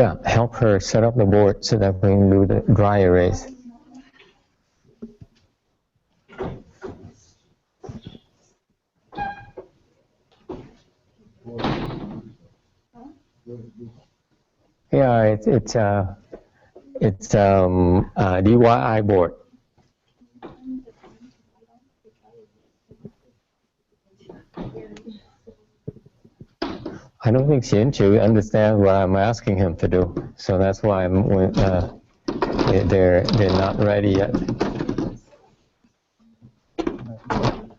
Yeah, help her set up the board so that we can do the dry erase. Yeah, it's DIY board. I don't think Xianchu understands what I'm asking him to do, so that's why they're not ready yet.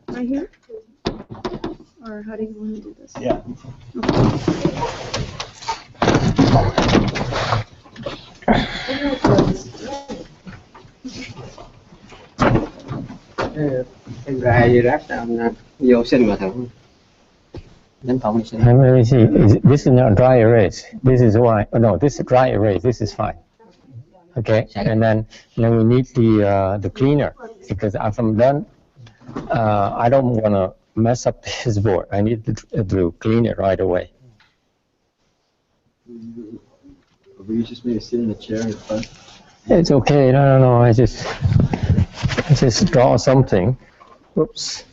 Right here? Or how do you want to do this? Yeah. Em gài ráp vô sinh mà thằng đến phòng đi sinh. Let me see. This is not dry erase. This is why. Oh, no, this is dry erase. This is fine. Okay, and then we need the cleaner because if I'm done, I don't want to mess up his board. I need to clean it right away. You just made me sit in the chair in front. It's okay. No. I just draw something. Whoops.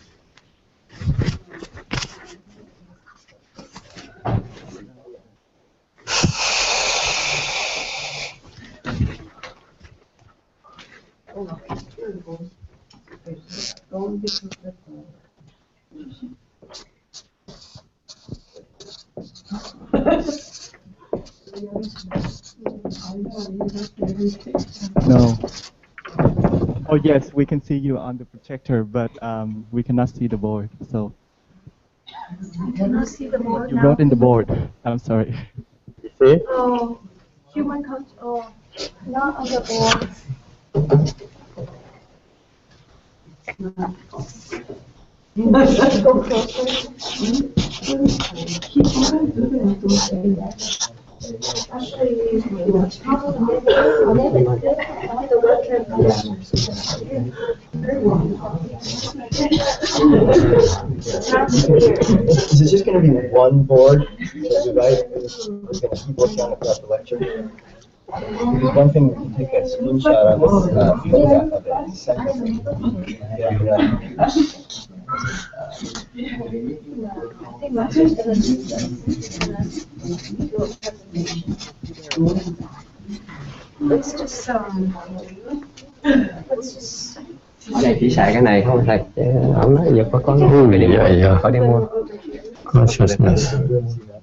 No. Oh yes, we can see you on the projector, but we cannot see the board. So You cannot see the board you now. wrote in the board. I'm sorry. You see? Oh, human control. Not on the board. Go closer. Is it just going to be one board that you guys are going to keep working on throughout the lecture? Because one thing, we can take a screenshot of the photograph of it and send it. Let's just Ở đây chỉ xài cái này không thầy, ông nói giờ có cái demo, có demo. Consciousness.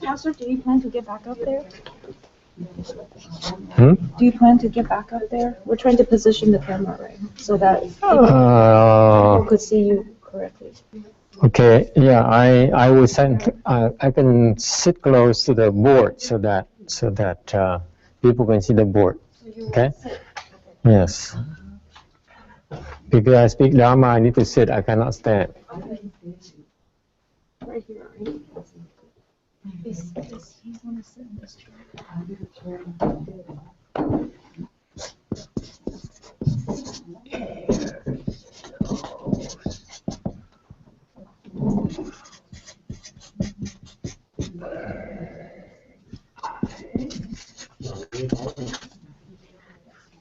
Pastor, do you plan to get back up there? Hmm? Do you plan to get back up there? We're trying to position the camera right so that people could see you correctly. Okay. Yeah. I will send. I can sit close to the board so that people can see the board. Okay. Yes. Because I speak Dharma, I need to sit. I cannot stand. Right here, right? He's gonna sit in this chair.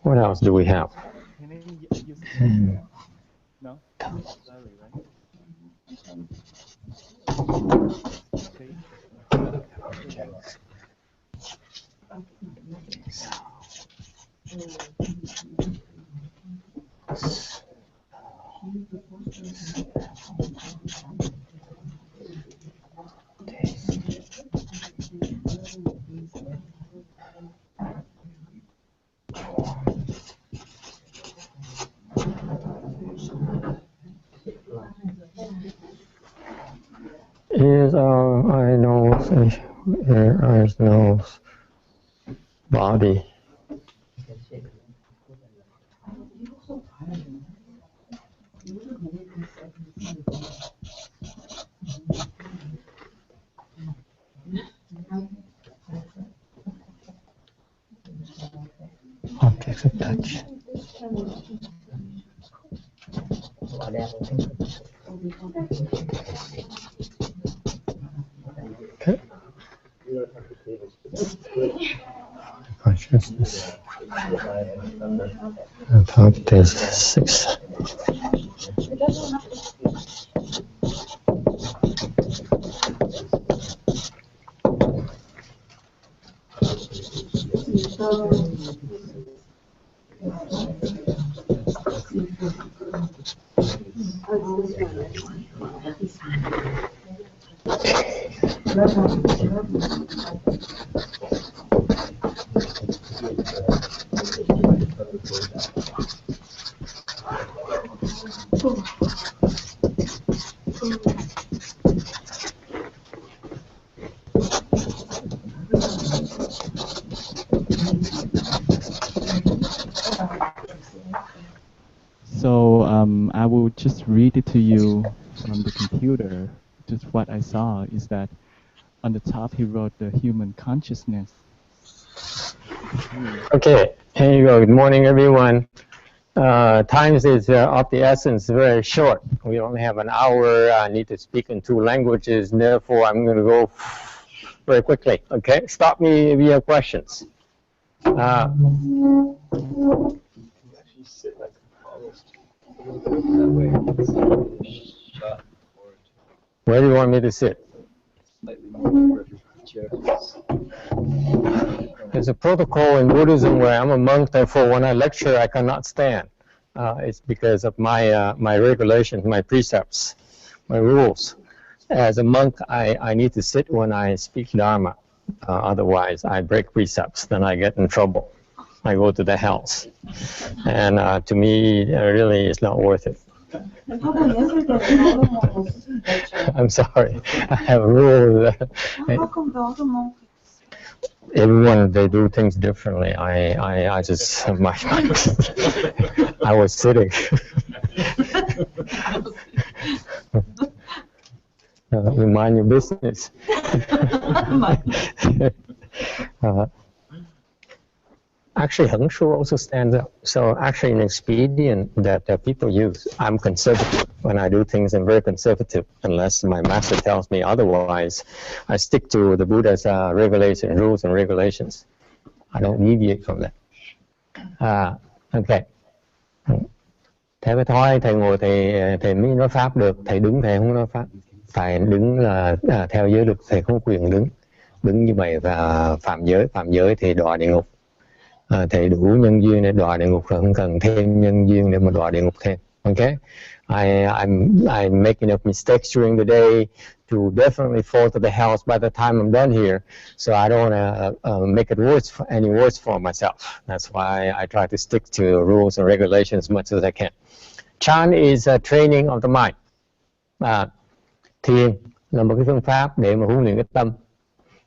What else do we have? No? Sorry, right? Ears, eye, nose, ear, eyes, nose, body. Objects of touch. Okay. consciousness. Top is 6. So I will just read it to you from the computer. Just what I saw is that on the top he wrote the human consciousness. Okay, here you go. Good morning, everyone. Time is of the essence, very short. We only have an hour. I need to speak in 2 languages, and therefore I'm going to go very quickly. Okay, stop me if you have questions. Where do you want me to sit? There's a protocol in Buddhism where I'm a monk, therefore when I lecture I cannot stand. It's because of my regulations, my precepts, my rules. As a monk, I need to sit when I speak Dharma. Otherwise, I break precepts, then I get in trouble. I go to the hells. And to me, really, it's not worth it. I'm sorry. I have a rule. Everyone, they do things differently. I just, I was sitting. Mind your business. Actually, YongHua also stands up. So actually an expedient that people use. I'm conservative. When I do things, I'm very conservative. Unless my master tells me otherwise, I stick to the Buddha's rules and regulations. I don't deviate from that. Okay. Theo cái thói thầy ngồi thầy mới nói pháp được, thầy đứng thầy không nói pháp. Thầy đứng là theo giới luật, thầy không quyền đứng như vậy và phạm giới thì đọa địa ngục. Thầy đủ nhân duyên để đọa địa ngục rồi, không cần thêm nhân duyên để mà đọa địa ngục thêm. Okay? I'm making enough mistakes during the day to definitely fall to the hells by the time I'm done here. So I don't want to make it any worse for myself. That's why I try to stick to rules and regulations as much as I can. Chan is a training of the mind. Thiền là một cái phương pháp để mà huấn luyện cái tâm.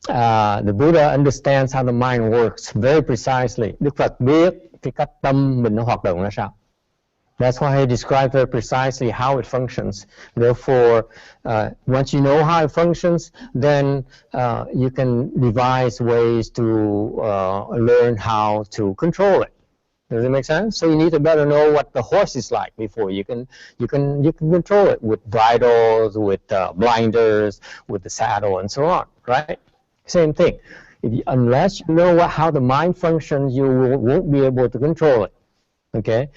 The Buddha understands how the mind works very precisely. Đức Phật biết cái cách tâm mình nó hoạt động là sao. That's why he described very precisely how it functions. Therefore, once you know how it functions, then you can devise ways to learn how to control it. Does it make sense? So you need to better know what the horse is like before you can control it with bridles, with blinders, with the saddle, and so on. Right? Same thing. Unless you know how the mind functions, you won't be able to control it. Okay?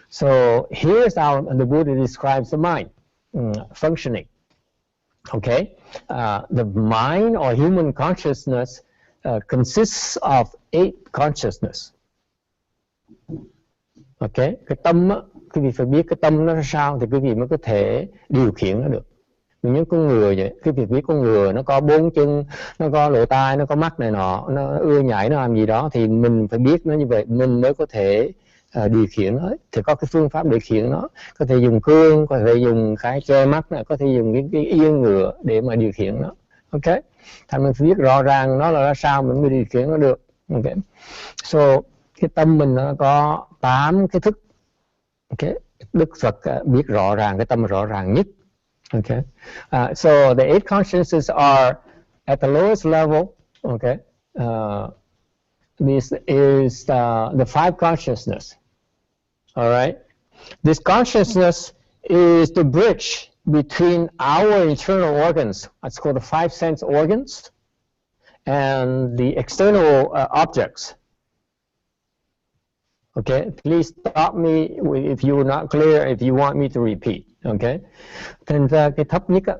So here's how the Buddha describes the mind functioning. Okay? The mind or human consciousness consists of 8 consciousness. Okay? Cái tâm á, quý vị phải biết cái tâm nó ra sao thì quý vị mới có thể điều khiển nó được. Những con ngựa vậy, quý vị biết con ngựa nó có 4 chân, nó có lỗ tai, nó có mắt này nọ, nó ưa nhảy, nó làm gì đó thì mình phải biết nó như vậy, mình mới có thể điều khiển nó. Thì có cái phương pháp điều khiển nó, có thể dùng cương, có thể dùng cái che mắt, có thể dùng cái yên ngựa để mà điều khiển nó. Ok, thành mình phải biết rõ ràng nó là sao mình mới điều khiển nó được. Ok, so cái tâm mình nó có 8 cái thức. Ok, Đức Phật biết rõ ràng cái tâm rõ ràng nhất. Okay, so the 8 consciousnesses are at the lowest level. Okay, this is the 5 consciousness. All right, this consciousness is the bridge between our internal organs. It's called the 5 sense organs and the external objects. Okay, please stop me if you are not clear, if you want me to repeat. Okay, thành ra cái thấp nhất á,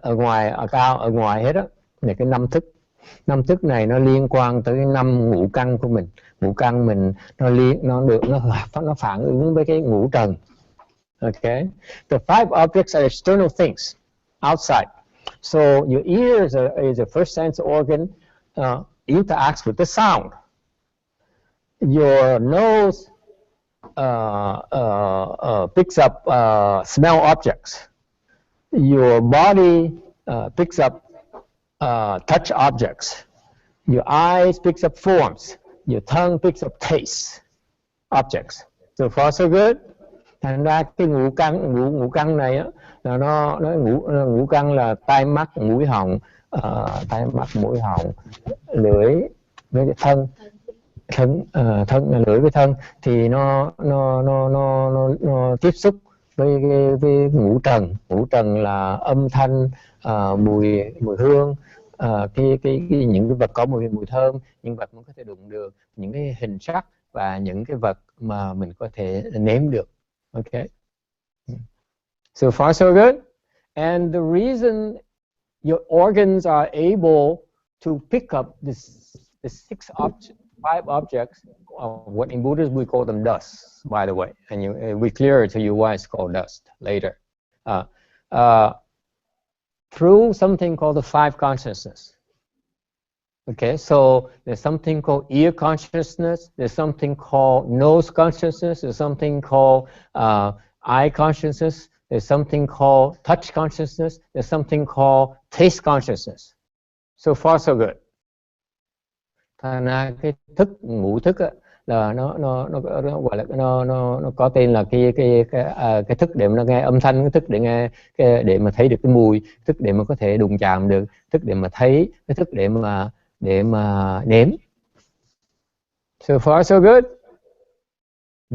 ở cao, ở ngoài hết á, là cái năm thức. Năm thức này nó liên quan tới cái năm ngũ căn của mình. Ngũ căn mình nó phản ứng với cái ngũ trần. Okay, the five objects are external things outside. So your ears is a first sense organ, interacts with the sound. Your nose picks up smell objects. Your body picks up touch objects. Your eyes picks up forms. Your tongue picks up taste objects. So far so good. Thành ra cái ngũ căn này á, là nó ngũ căn là tai mắt mũi họng, lưỡi với cái lưỡi với thân thì nó tiếp xúc với ngũ trần. Ngũ trần là âm thanh, mùi hương, những cái vật có mùi thơm, những vật mình có thể đụng được, những cái hình sắc và những cái vật mà mình có thể nếm được. Okay. So far so good. And the reason your organs are able to pick up the five objects, what in Buddhism we call them dust, by the way, and we clear it to you why it's called dust later. Through something called the five consciousness. Okay, so there's something called ear consciousness, there's something called nose consciousness, there's something called eye consciousness, there's something called touch consciousness, there's something called taste consciousness. So far so good. Thành ra cái ngũ thức á, là nó gọi là nó có tên là cái thức để mà nó nghe âm thanh, cái thức để nghe để mà thấy được cái mùi, thức để mà có thể đụng chạm được, thức để mà thấy, cái thức để mà nếm. So far so good.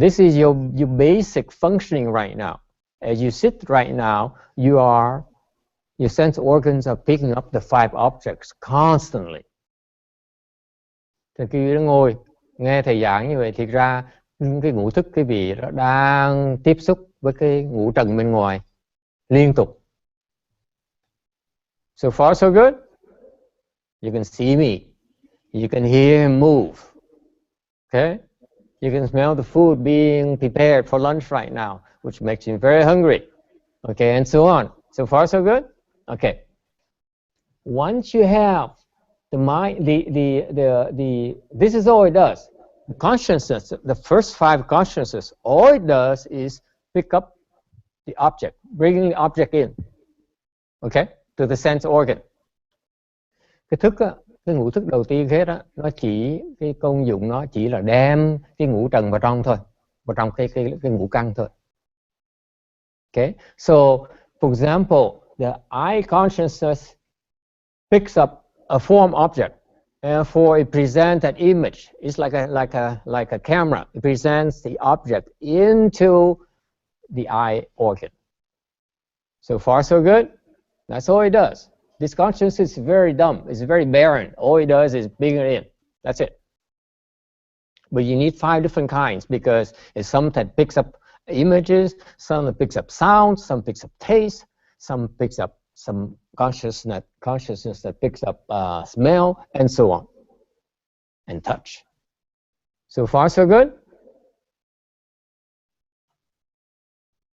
This is your basic functioning right now. As you sit right now, your sense organs are picking up the five objects constantly. Thì khi nó ngồi nghe thầy giảng như vậy, thì ra cái ngũ thức cái vị nó đang tiếp xúc với cái ngũ trần bên ngoài liên tục. So far so good. You can see me. You can hear him move. Okay? You can smell the food being prepared for lunch right now, which makes you very hungry. Okay, and so on. So far so good. Okay. Once you have the mind, this is all it does. The consciousness, the first five consciousness, all it does is pick up the object, bringing the object in, okay, to the sense organ. Cái thức á, cái ngũ thức đầu tiên hết á, nó chỉ cái công dụng nó chỉ là đem cái ngũ trần vào trong thôi, vào trong cái ngũ căn thôi. Okay, so for example, the eye consciousness picks up a form object, and for it presents that image. It's like a camera. It presents the object into the eye organ. So far so good. That's all it does. This consciousness is very dumb. It's very barren. All it does is bring it in. That's it. But you need five different kinds, because it's some that picks up images, some that picks up sounds, some picks up taste, some picks up some consciousness that picks up smell, and so on, and touch. So far so good.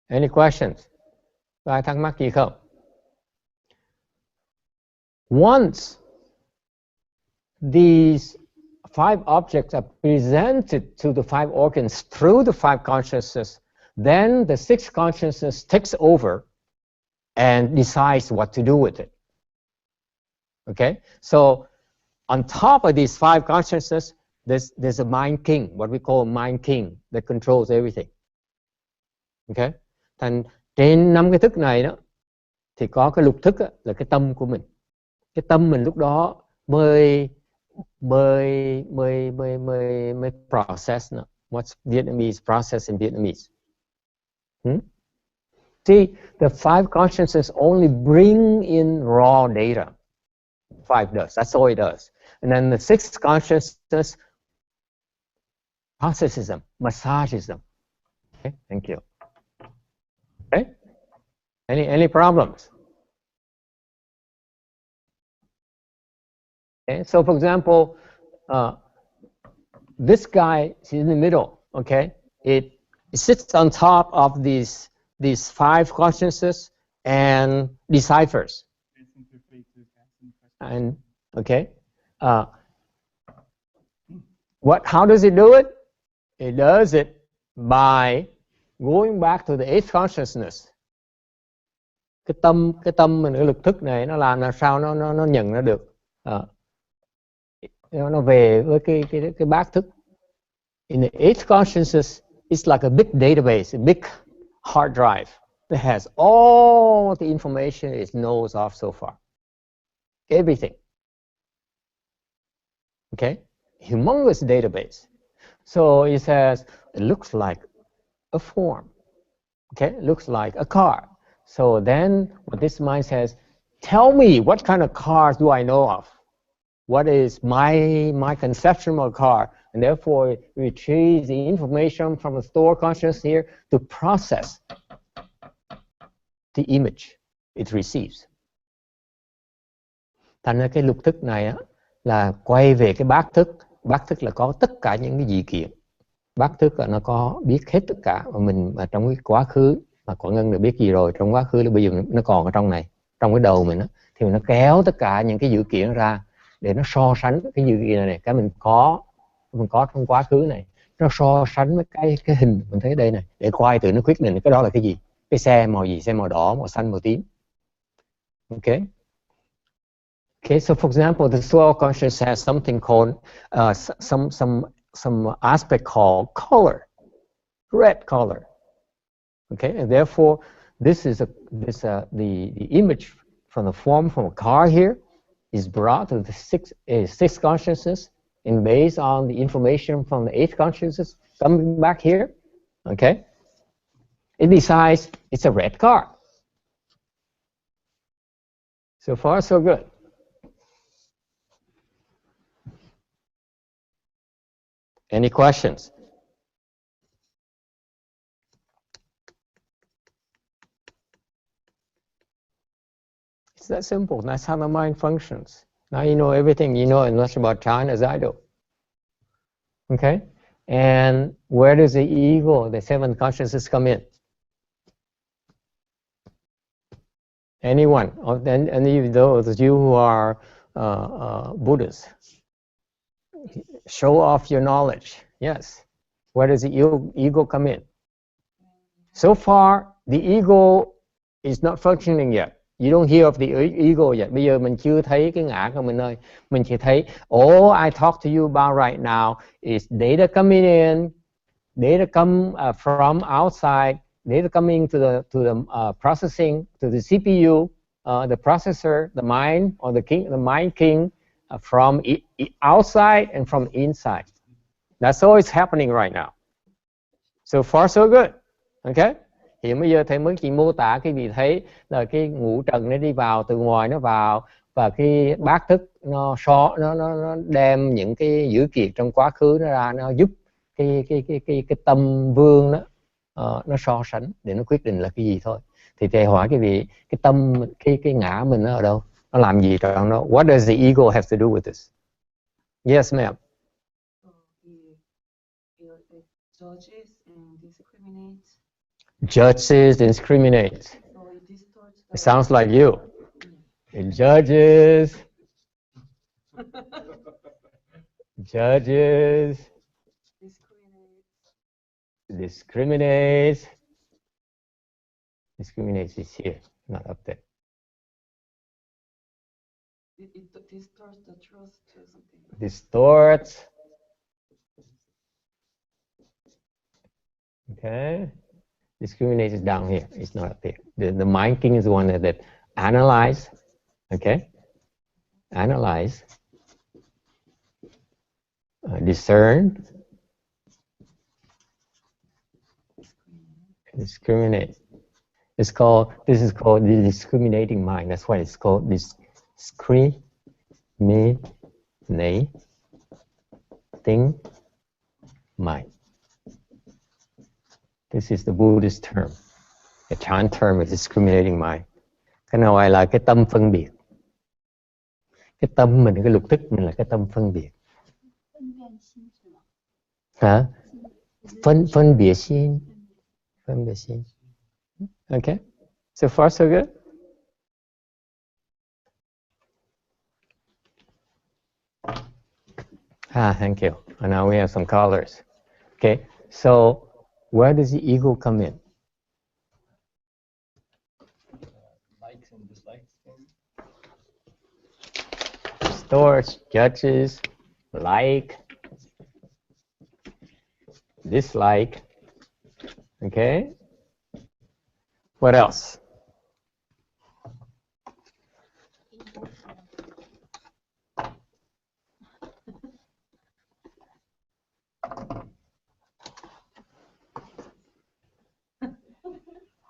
Any questions? Có ai thắc mắc gì không? Once these five objects are presented to the five organs through the five consciousness, then the sixth consciousness takes over and decides what to do with it. Okay, so on top of these five consciousness, there's a mind king, what we call a mind king, that controls everything. Okay, thành trên năm cái thức này đó thì có cái lục thức đó, là cái tâm của mình. Cái tâm mình lúc đó mới process nữa. What's Vietnamese process in Vietnamese? See, the five consciousness only bring in raw data. 5 does. That's all it does. And then the 6th consciousness processes them, massages them. Okay, thank you. Okay, any problems? Okay, so for example, this guy is in the middle. Okay, it sits on top of these 5 consciousnesses and deciphers. And okay, how does it do it? It does it by going back to the 8th consciousness. Cái tâm mình, cái lực thức này nó làm sao nó nhận ra được, nó về với cái bát thức. In the 8th consciousness, it's like a big database, a big hard drive that has all the information it knows of so far. Everything. Okay? Humongous database. So it says, it looks like a form. Okay? It looks like a car. So then what this mind says, tell me what kind of cars do I know of? What is my conception of a car? And therefore it retrieves the information from the stored consciousness here to process the image it receives. Thành ra cái lục thức này á, là quay về cái bát thức. Bát thức là có tất cả những cái dị kiện. Bát thức là nó có biết hết tất cả mà trong cái quá khứ mà Quảng Ngân được biết gì rồi, trong quá khứ là bây giờ nó còn ở trong này, trong cái đầu mình á, thì nó kéo tất cả những cái dữ kiện ra để nó so sánh cái dữ kiện này, cái mình có trong quá khứ này, nó so sánh với cái hình mình thấy đây này, để coi từ nó quyết định cái đó là cái gì, cái xe màu gì, xe màu đỏ, màu xanh, màu tím. Okay. Okay, so for example, the soul consciousness has something called some aspect called color, red color. Okay, and therefore this is the image from the form from a car here is brought to the 6th consciousness, and based on the information from the 8th consciousness coming back here, okay, it decides it's a red car. So far, so good. Any questions? It's that simple. That's how the mind functions. Now you know everything you know as much about China as I do. Okay? And where does the ego, the 7th consciousness, come in? Anyone? Any of those you who are Buddhists? Show off your knowledge. Yes. Where does the ego come in? So far, the ego is not functioning yet. You don't hear of the ego yet. Bây giờ mình chưa thấy cái ngã của mình ơi. Mình chỉ thấy, all I talk to you about right now is data coming in, data come from outside, data coming to the processing, to the CPU, the processor, the mind, or the mind king, from outside and from inside. That's all is happening right now. So far, so good. Okay? Hiện bây giờ thầy mới chỉ mô tả cái vị thấy là cái ngũ trần nó đi vào, từ ngoài nó vào, và cái bát thức nó đem những cái dữ kiện trong quá khứ nó ra, nó giúp cái tâm vương đó nó so sánh để nó quyết định là cái gì thôi. Thì thầy hỏi cái vị, cái tâm, cái ngã mình nó ở đâu, nó làm gì trong nó? What does the ego have to do with this? Yes, ma'am. Judges and discriminates. It sounds like you. It judges, discriminates. Discriminates is here, not up there. It distorts the truth to something. Distorts. Okay. Discriminates is down here. It's not up there. The mind king is the one that analyze. Okay. Analyze. Discern. Discriminate. This is called the discriminating mind. That's why it's called discriminating mê nấy tính mày. This is the Buddhist term. The Chan term is discriminating mind. Cái nào gọi là cái tâm phân biệt. Cái tâm mình, cái lục thức mình là cái tâm phân biệt. Hả? Phân biệt心. Phân biệt心. Okay? So far so good? Thank you. And now we have some colors. Okay, so where does the ego come in? Likes and dislikes. Distorts, judges, like, dislike. Okay? What else?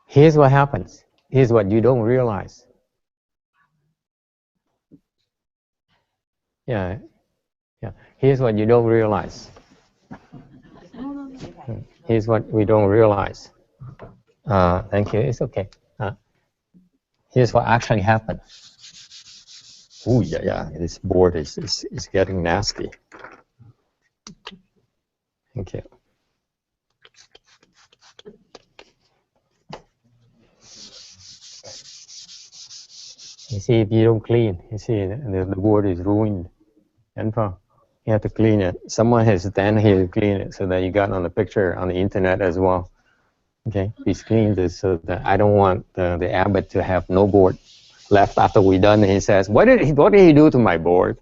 Here's what happens. Here's what you don't realize. Yeah. Here's what you don't realize. Here's what we don't realize. Thank you. It's okay. Here's what actually happened. Oh yeah. This board is getting nasty. Thank you. You see, if you don't clean, you see the board is ruined. You have to clean it. Someone has to stand here to clean it so that you got on the picture on the internet as well. Okay, please clean this so that I don't want the abbot to have no board left after we're done. And he says, what did he do to my board?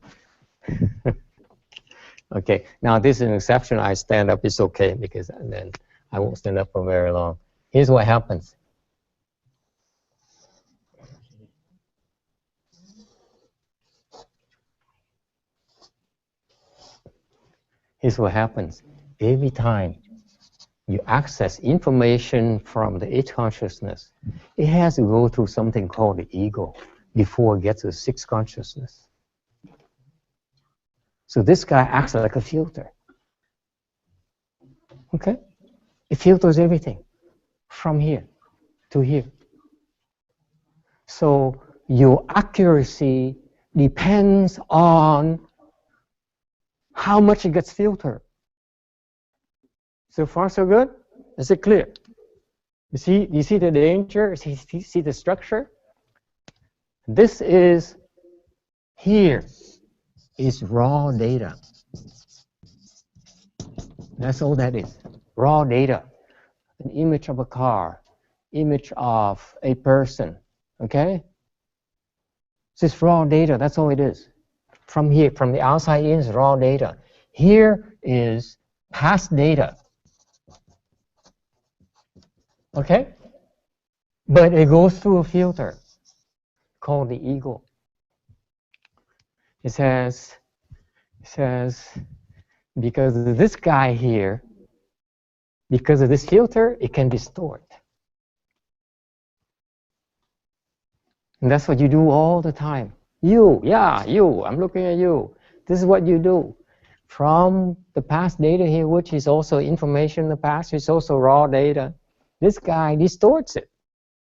Okay, now this is an exception. I stand up, it's okay, because then I won't stand up for very long. Here's what happens. Here's what happens. Every time you access information from the eighth consciousness, it has to go through something called the ego before it gets to the sixth consciousness. So this guy acts like a filter. Okay? It filters everything from here to here. So your accuracy depends on how much it gets filtered. So far, so good? Is it clear? You see the danger? You see the structure? This is here is raw data. That's all that is. Raw data. An image of a car, image of a person. Okay? This is raw data. That's all it is. From here, from the outside in is raw data. Here is past data. Okay? But it goes through a filter called the ego. It says, because of this guy here, because of this filter, it can distort. And that's what you do all the time. You, I'm looking at you. This is what you do. From the past data here, which is also information in the past, it's also raw data. This guy distorts it.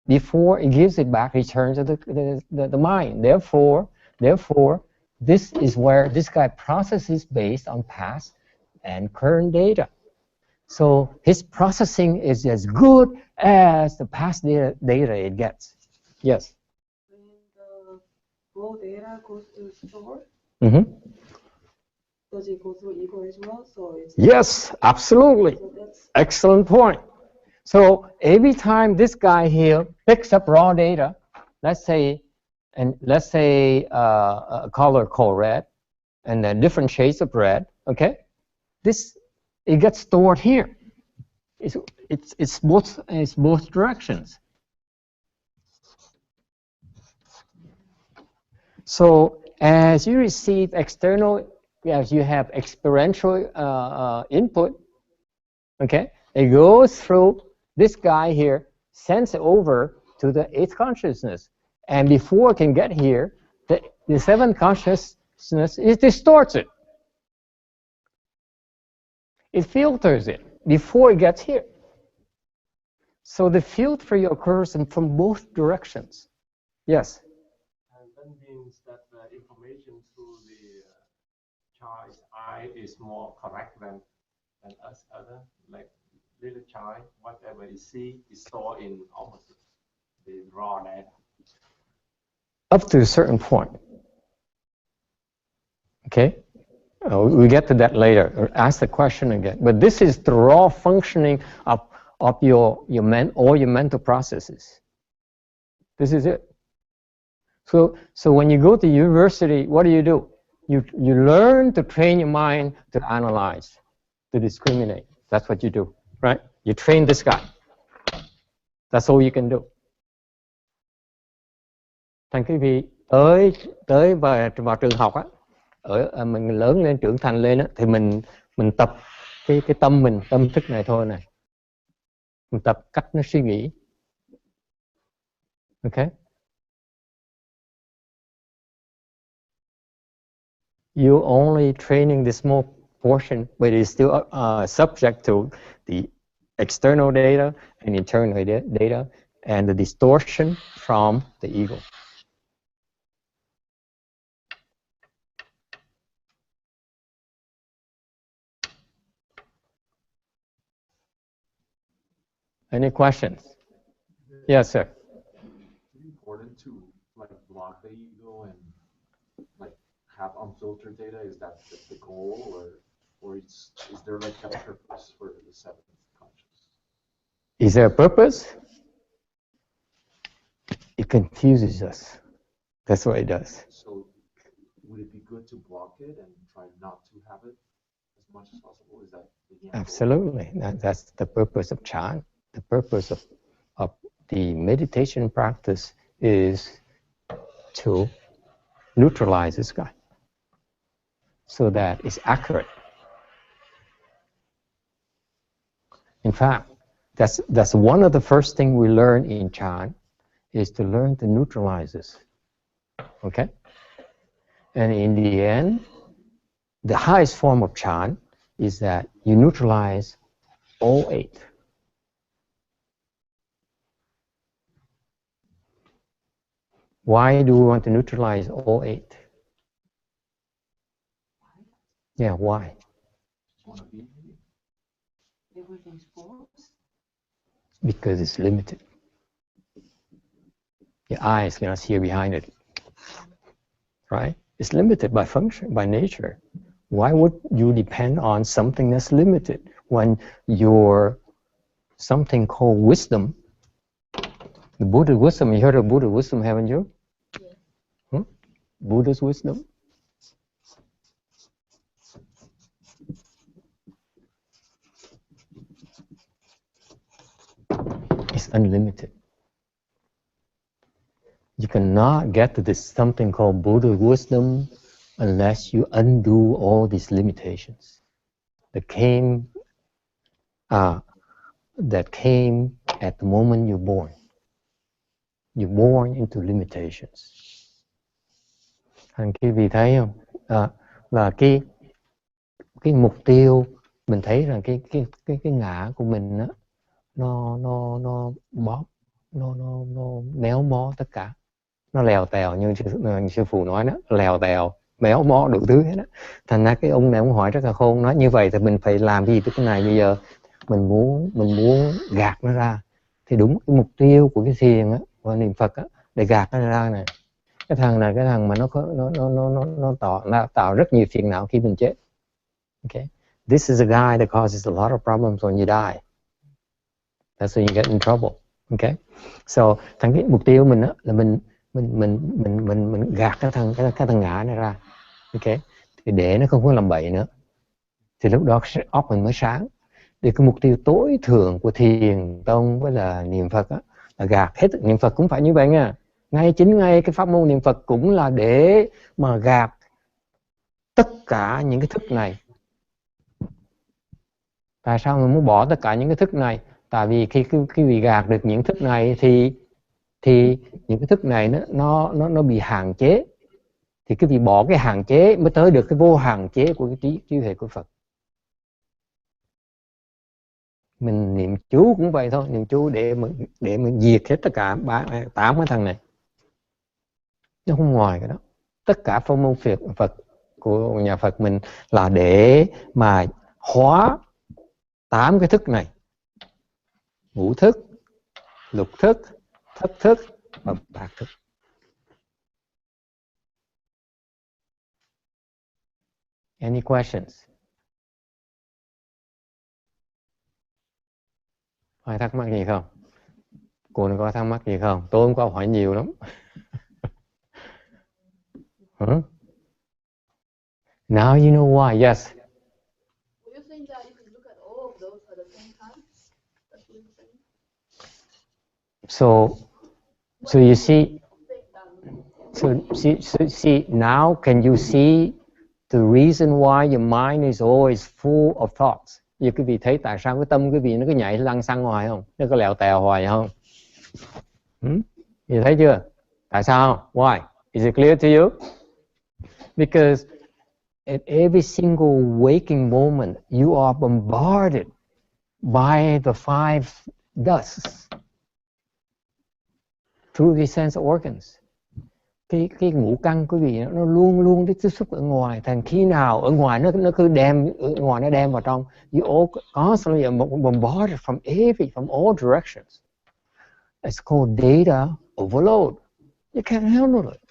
Before it gives it back, returns to the mind. Therefore, this is where this guy processes based on past and current data. So his processing is as good as the past data it gets. Yes? When the raw data goes to store, does it go through ego as well? So it's yes, absolutely. So excellent point. So every time this guy here picks up raw data, let's say a color called red, and then different shades of red, okay? It gets stored here. It's both directions. So as you receive external, as you have experiential input, okay, it goes through this guy here, sends it over to the eighth consciousness. And before it can get here, the seventh consciousness it distorts it. It filters it before it gets here. So the filtering occurs from both directions. Yes? And that means that the information through the child's eye is more correct than us other, like little child, whatever you see is stored in almost the raw data. Up to a certain point. Okay? We get to that later, or ask the question again. But this is the raw functioning of all your mental processes. This is it. So when you go to university, what do? You learn to train your mind to analyze, to discriminate. That's what you do, right? You train this guy. That's all you can do. Thành quý vị tới vào trường học á, mình lớn lên trưởng thành lên á, thì mình tập cái tâm mình, tâm thức này thôi này. Mình tập cách nó suy nghĩ. Okay? You're only training the small portion, but it's still subject to the external data and internal data and the distortion from the ego. Any questions? Yes, sir. It's important to like block the ego and like have unfiltered data. Is that the goal, or is there like a purpose for the seventh conscious? Is there a purpose? It confuses us. That's what it does. So would it be good to block it and try not to have it as much as possible? Is that the Absolutely. That's the purpose of Chan. The purpose of the meditation practice is to neutralize this guy so that it's accurate. In fact, that's one of the first things we learn in Chan is to learn to neutralize this. Okay? And in the end, the highest form of Chan is that you neutralize all 8. Why do we want to neutralize all 8? Yeah, why? Because it's limited. Your eyes cannot see behind it. Right? It's limited by function, by nature. Why would you depend on something that's limited when you're something called wisdom? The Buddha's wisdom, you heard of Buddha's wisdom, haven't you? Yeah. Buddha's wisdom? It's unlimited. You cannot get to this something called Buddha's wisdom unless you undo all these limitations that came at the moment you're born. You're born into limitations. Thành quý vị thấy không? Là cái mục tiêu mình thấy rằng cái ngã của mình đó, nó bóp, nó méo mó tất cả, nó lèo tèo như sư phụ nói đó, lèo tèo, méo mó đủ thứ hết đó. Thành ra cái ông này ông hỏi rất là khôn, nói như vậy thì mình phải làm gì tới cái này bây giờ? Mình muốn gạt nó ra, thì đúng cái mục tiêu của cái thiền á, và niệm Phật á, để gạt nó ra này. Cái thằng mà nó tạo rất nhiều phiền não khi mình chết. Okay, this is a guy that causes a lot of problems when you die. That's when you get in trouble. Okay, so cái mục tiêu mình á là mình gạt cái thằng ngã này ra. Okay, thì để nó không có làm bậy nữa. Thì lúc đó óc mình mới sáng. Thì cái mục tiêu tối thượng của thiền tông với là niệm Phật á, là gạt hết. Niệm Phật cũng phải như vậy nha. Chính ngay cái pháp môn niệm Phật cũng là để mà gạt tất cả những cái thức này. Tại sao mình muốn bỏ tất cả những cái thức này? Tại vì khi vị gạt được những thức này thì những cái thức này nó bị hạn chế. thì quý vị bỏ cái hạn chế mới tới được cái vô hạn chế của cái trí huệ của Phật. Mình niệm chú cũng vậy thôi, niệm chú để mình diệt hết tất cả 8 cái thằng này. Nó không ngoài cái đó. Tất cả pháp môn Phật của nhà Phật mình là để mà hóa 8 cái thức này: ngũ thức, lục thức, thất thức và bát thức. Any questions? Ai thắc mắc gì không? Cô có thắc mắc gì không? Tôi không có hỏi nhiều lắm. Now you know why. Yes. Were you saying that you can look at all of those at the same time? That's what you're saying? So you see. So see now, can you see the reason why your mind is always full of thoughts? Giờ quý vị thấy tại sao cái tâm quý vị nó cứ nhảy lăng xăng hoài không? Nó có lèo tèo hoài không? Chị thấy chưa? Tại sao? Why? Is it clear to you? Because at every single waking moment, you are bombarded by the 5 dusts through the sense organs. Cái ngũ căn quý vị nó luôn luôn tiếp xúc ở ngoài, thành khi nào ở ngoài nó cứ đem ở ngoài nó đem vào trong. You all constantly bombarded from all directions. It's called data overload. You can't handle it.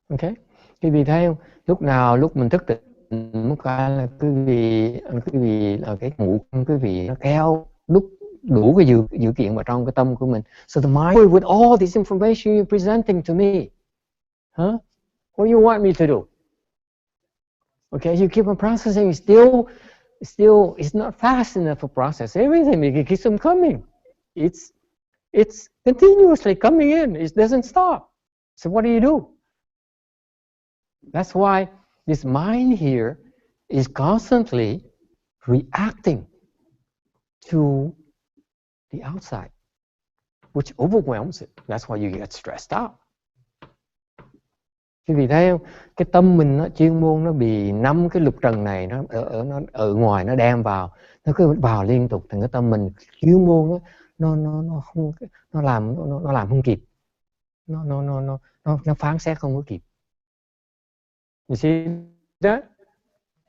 Okay? Quý vị thấy không? Lúc mình thức tỉnh một cái là quý vị là cái ngũ căn quý vị nó kéo đúc đủ cái dữ kiện vào trong cái tâm của mình. So the mind with all this information you're presenting to me, huh? What do you want me to do? Okay, you keep on processing. Still, it's not fast enough to process everything. It keeps on coming. It's continuously coming in. It doesn't stop. So what do? That's why this mind here is constantly reacting to the outside, which overwhelms it. That's why you get stressed out. Quý vị thấy không? Cái tâm mình nó chuyên môn nó bị 5 cái lục trần này nó ở ngoài nó đem vào, nó cứ vào liên tục, thành cái tâm mình chuyên môn đó, nó làm không kịp, nó phán xét không có kịp. You see that?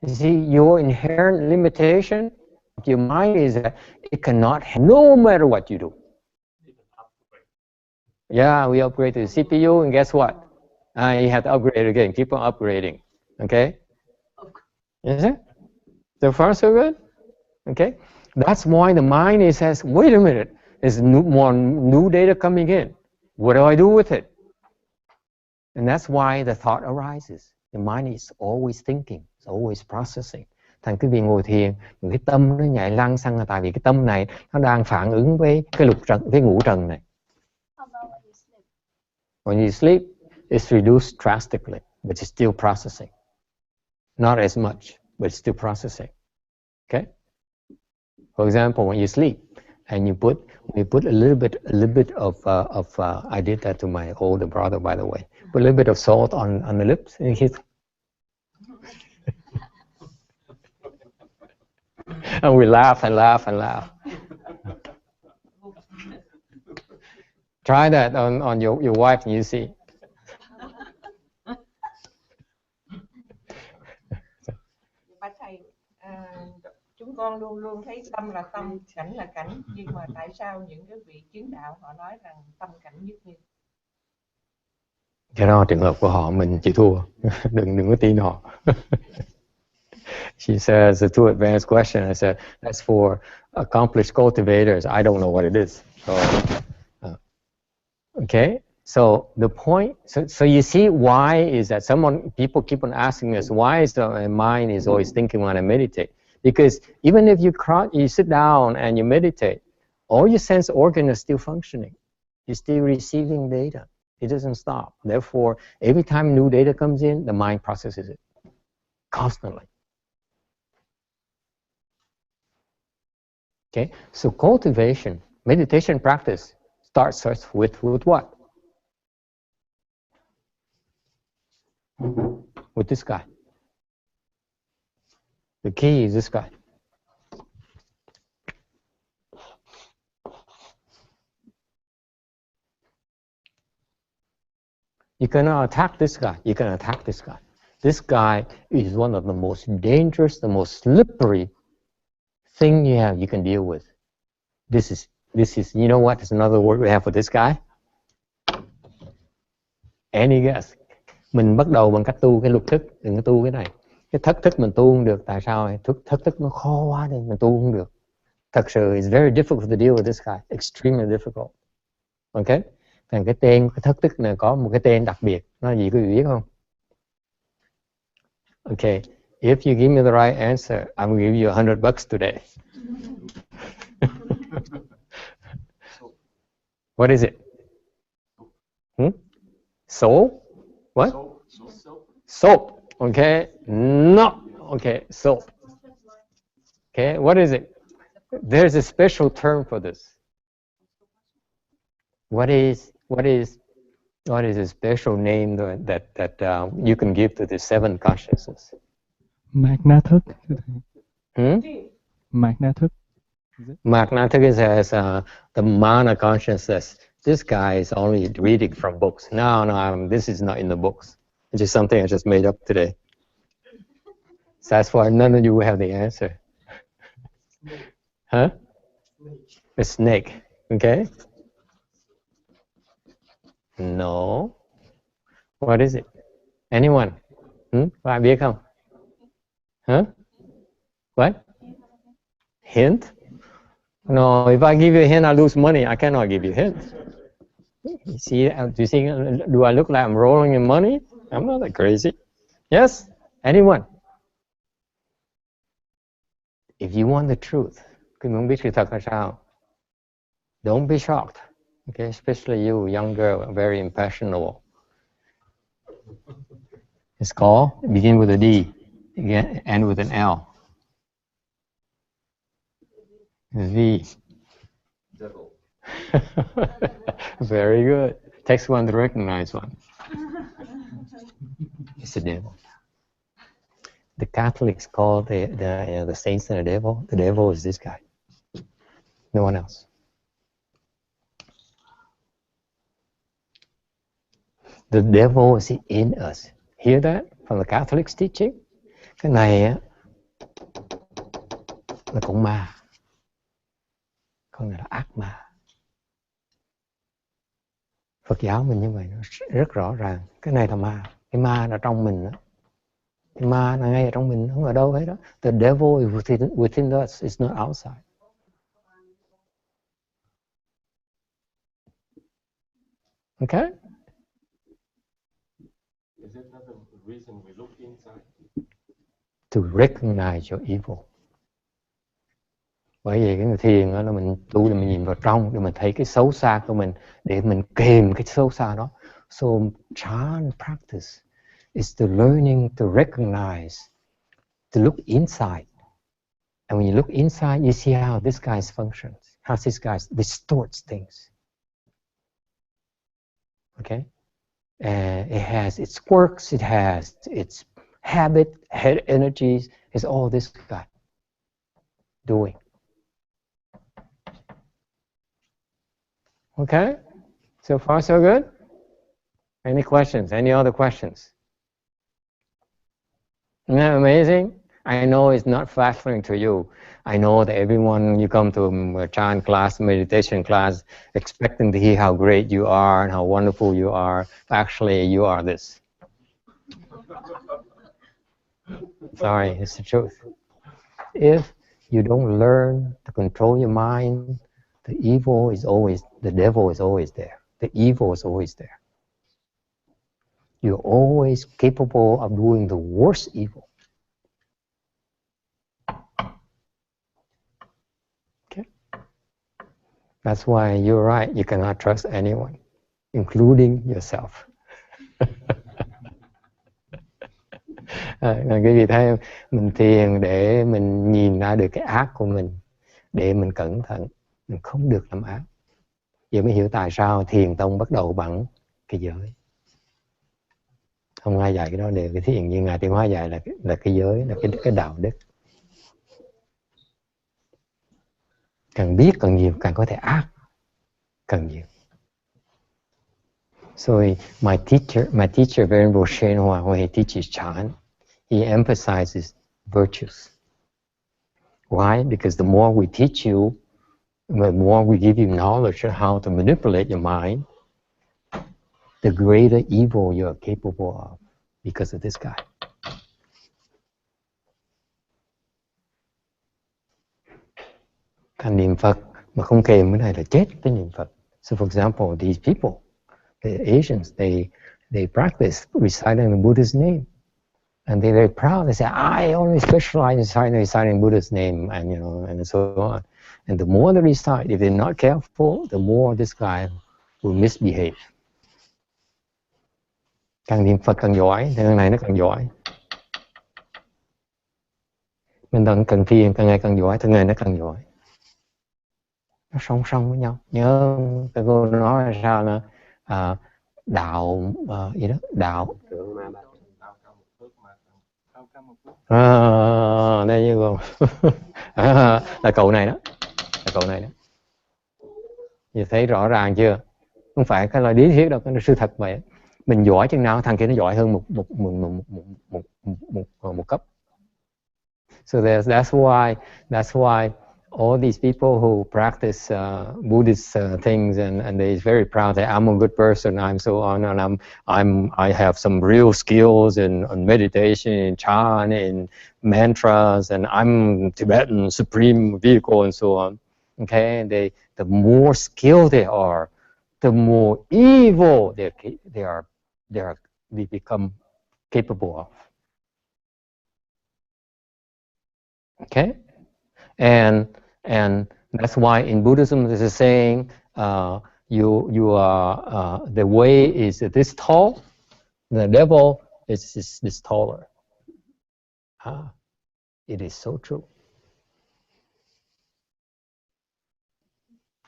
You see your inherent limitation of your mind is that it cannot handle no matter what you do. Yeah, we upgrade to the CPU, and guess what? You have to upgrade it again. Keep on upgrading. Okay? Is it? So far, so good? Okay? That's why the mind says, wait a minute, there's more new data coming in. What do I do with it? And that's why the thought arises. The mind is always thinking, it's always processing. Thành quý vị ngồi thiền, cái tâm nó nhảy lăng xăng là tại vì cái tâm này nó đang phản ứng với cái lục trần, cái ngũ trần này. When you sleep, it's reduced drastically, but it's still processing. Not as much, but it's still processing. Okay? For example, when you sleep and you put a little bit of I did that to my older brother, by the way. Put a little bit of salt on the lips, and and we laugh and laugh and laugh. Try that on your wife, and you see. Bạch thầy, chúng con luôn luôn thấy tâm là tâm, cảnh là cảnh, nhưng mà tại sao những cái vị chứng đạo họ nói rằng tâm cảnh nhất như? Cái đó trường hợp của họ mình chịu thua. đừng có tin họ. She says the two advanced question. I said that's for accomplished cultivators. I don't know what it is. So, okay. So the point. So you see why is that people keep on asking us why is the mind is always thinking when I meditate? Because even if you sit down and you meditate, all your sense organs are still functioning. You're still receiving data. It doesn't stop. Therefore, every time new data comes in, the mind processes it constantly. Okay, so cultivation, meditation practice starts with what? with this guy. The key is this guy. You cannot attack this guy. You can attack this guy. This guy is one of the most dangerous, the most slippery thing you can deal with. This is, you know what? There's another word we have for this guy. Any guess? Mình bắt đầu bằng cách tu cái lục thức, đừng có tu cái này. Cái thất thức mình tu không được, tại sao? Thất thức nó khó quá nên mình tu không được. Thật sự, it's very difficult to deal with this guy, extremely difficult. Okay? Thành cái tên, cái thất thức này có một cái tên đặc biệt, nó gì quý vị biết không? Okay, if you give me the right answer, I'm going to give you $100 today. What is it? Soul? What? Soap. Okay. No. Okay. Soap. Okay. What is it? There's a special term for this. What is a special name that you can give to the seven consciousnesses? Magnatic. Magnatic. Magnatic is the mana consciousness. This guy is only reading from books. No, this is not in the books. It's just something I just made up today. So that's why none of you will have the answer. Huh? A snake. Okay? No. What is it? Anyone? Có ai biết không? Huh? What? Hint? No, if I give you a hint, I lose money. I cannot give you a hint. You see, do I look like I'm rolling in money? I'm not that crazy. Yes? Anyone? If you want the truth, cứ muốn biết sự thật là sao? Don't be shocked. Okay, especially you, young girl, very impressionable. It's called, begin with a D, end with an L. V. Devil. Very good. Takes one to recognize one. It's the devil. The Catholics call the saints and the devil. The devil is this guy. No one else. The devil is in us. Hear that from the Catholics teaching? Cái này là con ma. Con này là ác ma. Phật giáo mình như vậy nó rất rõ ràng. Cái này là ma. Cái ma là trong mình đó. Cái ma là ngay ở trong mình, không ở đâu hết đó. The devil is within us, it's not outside. Okay? Is it not the reason we look inside? To recognize your evil. Bởi vì cái người thiền đó là mình tu, là mình nhìn vào trong để mình thấy cái xấu xa của mình, để mình kềm cái xấu xa đó. So Chan practice is the learning to recognize, to look inside. And when you look inside, you see how this guy functions, how this guy distorts things. Okay? It has its quirks, it has its habit, head energies, it's all this guy doing. Okay? So far, so good? Any questions? Any other questions? Isn't that amazing? I know it's not flattering to you. I know that everyone, you come to a Chan class, meditation class, expecting to hear how great you are and how wonderful you are. Actually, you are this. Sorry, it's the truth. If you don't learn to control your mind, the evil is always, the devil is always there. The evil is always there. You're always capable of doing the worst evil. Okay? That's why you're right, you cannot trust anyone, including yourself. Cái gì thấy mình thiền để mình nhìn ra được cái ác của mình, để mình cẩn thận, mình không được làm ác. Giờ mới hiểu tại sao thiền tông bắt đầu bằng cái giới. Không ai dạy cái đó đều. Cái thiện như Ngài Tiến Hóa dạy là cái giới, là cái đạo đức. Càng biết càng nhiều, càng có thể ác càng nhiều. So my teacher Venerable YongHua, when he teaches Chan, he emphasizes virtues. Why? Because the more we teach you, the more we give you knowledge of how to manipulate your mind, the greater evil you are capable of because of this guy. Thành niệm Phật mà không kèm cái này là chết cái niệm Phật. So for example, these people, the Asians, they practice reciting the Buddha's name. And they're very proud. They say, I only specialize in reciting Buddha's name, and and so on. And the more they recite, if they're not careful, the more this guy will misbehave. Càng niệm Phật càng giỏi, thì thằng này nó càng giỏi. Mình càng thiền, càng ngày càng giỏi, thằng này nó càng giỏi. Nó song song với nhau. Nhớ cái cô nói là sao nữa? Đạo gì đó, đạo. Đây như còn là cậu này đó, Như thấy rõ ràng chưa? Không phải cái lời lý thuyết đâu, cái là sự thật vậy. Mình giỏi chừng nào thằng kia nó giỏi hơn một cấp. So that's why all these people who practice Buddhist things and they're very proud that I'm a good person, I'm so on, and I have some real skills in meditation, in Chan, in mantras, and I'm Tibetan supreme vehicle and so on. Okay, and the more skilled they are, the more evil they become capable of. Okay. And that's why in Buddhism there's a saying, you are the way is this tall, the devil is this taller. It is so true.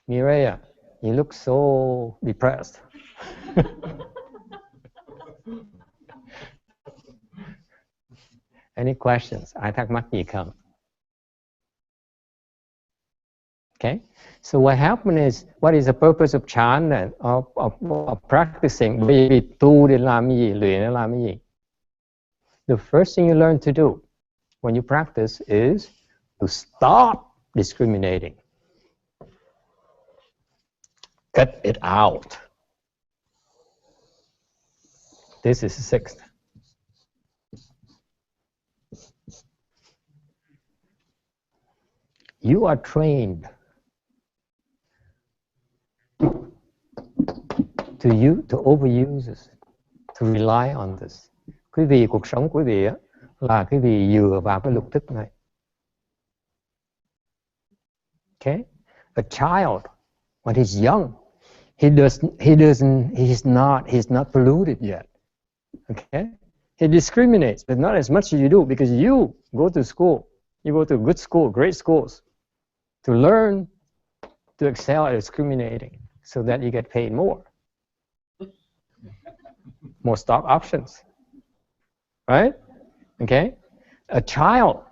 Mireya, you look so depressed. Any questions? Ai thắc mắc gì không? Okay, so what is the purpose of Chan then, of practicing? Bởi vì tu để làm gì, luyện để làm gì? The first thing you learn to do when you practice is to stop discriminating. Cut it out. This is the sixth. You are trained to overuse this, to rely on this. Quý vị, cuộc sống quý vị là quý vị dựa vào cái lục thức này. Okay? A child, when he's young, he's not polluted yet. Okay? He discriminates, but not as much as you do, because you go to school, you go to good school, great schools, to learn to excel at discriminating, so that you get paid more stock options, right? Okay, a child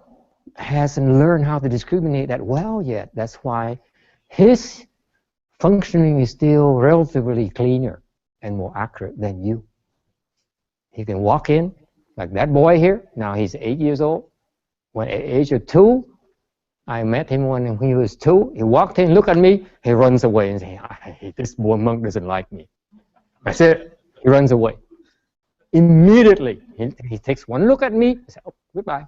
hasn't learned how to discriminate that well yet. That's why his functioning is still relatively cleaner and more accurate than you. He can walk in like that boy here. Now he's 8 years old. When at the age of 2, I met him when he was 2. He walked in, looked at me, he runs away and says, this boy monk doesn't like me. That's it. He runs away. Immediately, he takes one look at me, he says, oh, goodbye.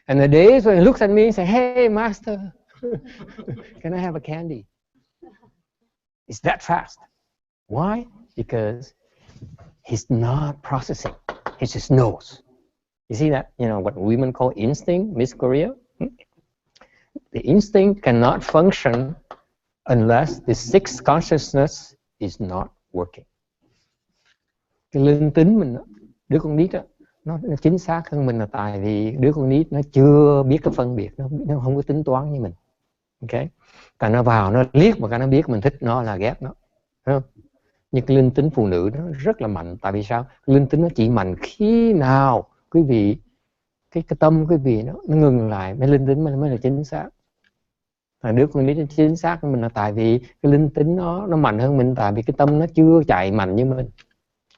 And the days when he looks at me and says, hey, master, can I have a candy? It's that fast. Why? Because he's not processing. He just knows. You see that? You know what women call instinct, Miss Korea? The instinct cannot function unless the sixth consciousness is not working. Cái linh tính mình, đứa con nít đó, nó chính xác hơn mình là tại vì đứa con nít nó chưa biết cái phân biệt, nó không có tính toán như mình. Okay? Cả nó vào nó liếc mà cả nó biết mình thích nó là ghét nó. Không? Nhưng cái linh tính phụ nữ nó rất là mạnh. Tại vì sao? Linh tính nó chỉ mạnh khi nào quý vị cái tâm quý vị nó ngừng lại, mới linh tính mới là chính xác. Đứa con nít chính xác của mình là tại vì cái linh tính nó mạnh hơn mình, tại vì cái tâm nó chưa chạy mạnh như mình.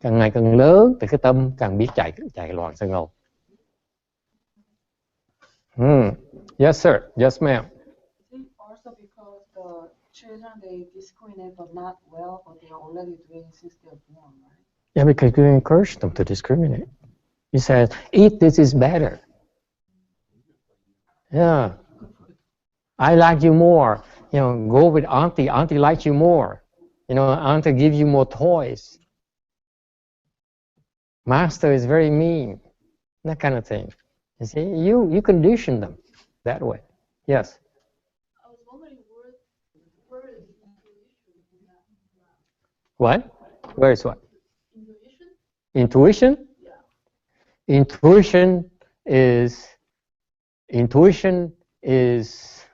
Càng ngày càng lớn thì cái tâm càng biết chạy loạn sân ngầu. Yes sir, yes ma'am. Also because the children they discriminate but not well, but they are already doing since they're born, right? Yeah, because you encourage them to discriminate. You say, eat this is better. Yeah. I like you more. You know, go with auntie. Auntie likes you more. You know, auntie gives you more toys. Master is very mean. That kind of thing. You see, you condition them that way. Yes. I was wondering where is intuition? What? Where is what? Intuition? Intuition? Yeah. Intuition is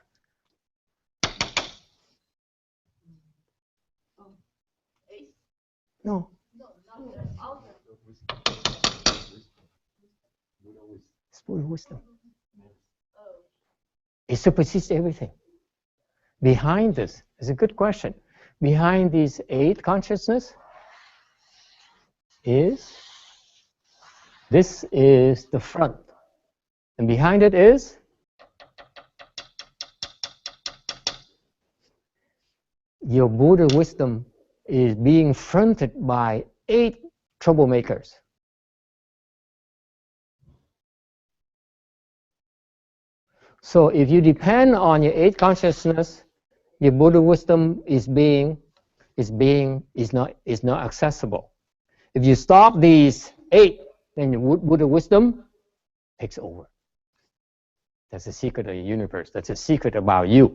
no. It's Buddha wisdom. It supersedes everything. Behind this is a good question. Behind these 8 consciousness this is the front. And behind it is your Buddha wisdom is being fronted by 8 troublemakers. So if you depend on your 8 consciousness, your Buddha wisdom is not accessible. If you stop these 8, then your Buddha wisdom takes over. That's the secret of the universe. That's the secret about you.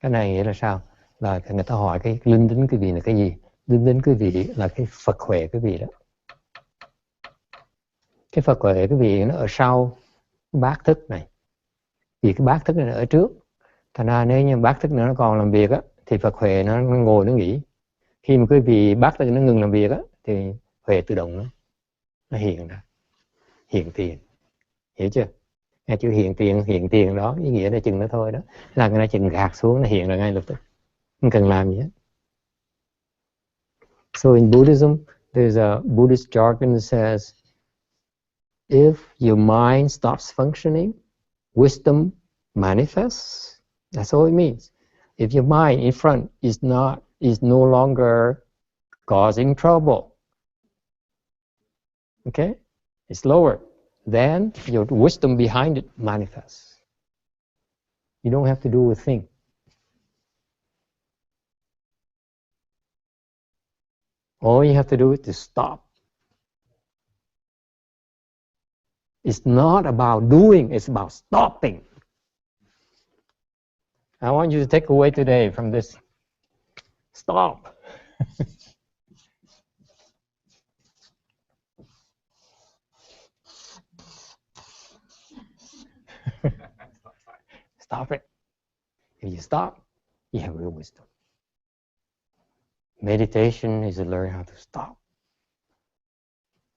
Cái này nghĩa là sao? Là người ta hỏi cái linh tính quý vị là cái gì? Linh tính quý vị là cái Phật huệ quý vị đó. Cái Phật huệ quý vị nó ở sau bát thức này. Vì cái bát thức này nó ở trước. Thành ra nếu như bát thức nữa nó còn làm việc á, thì Phật huệ nó ngồi nó nghỉ. Khi mà quý vị bát thức nó ngừng làm việc á, thì huệ tự động nó hiện ra. Hiện tiền. Hiểu chưa? Ngay chữ hiện tiền đó, ý nghĩa là chừng đó thôi đó. Là người ta chừng gạt xuống nó hiện ra ngay lập tức. Không cần làm gì hết. So in Buddhism, there's a Buddhist jargon that says, if your mind stops functioning, wisdom manifests. That's all it means. If your mind in front is no longer causing trouble, okay, it's lower, then your wisdom behind it manifests. You don't have to do a thing. All you have to do is to stop. It's not about doing, it's about stopping. I want you to take away today from this. Stop. Stop it. If you stop, you have real wisdom. Meditation is to learn how to stop,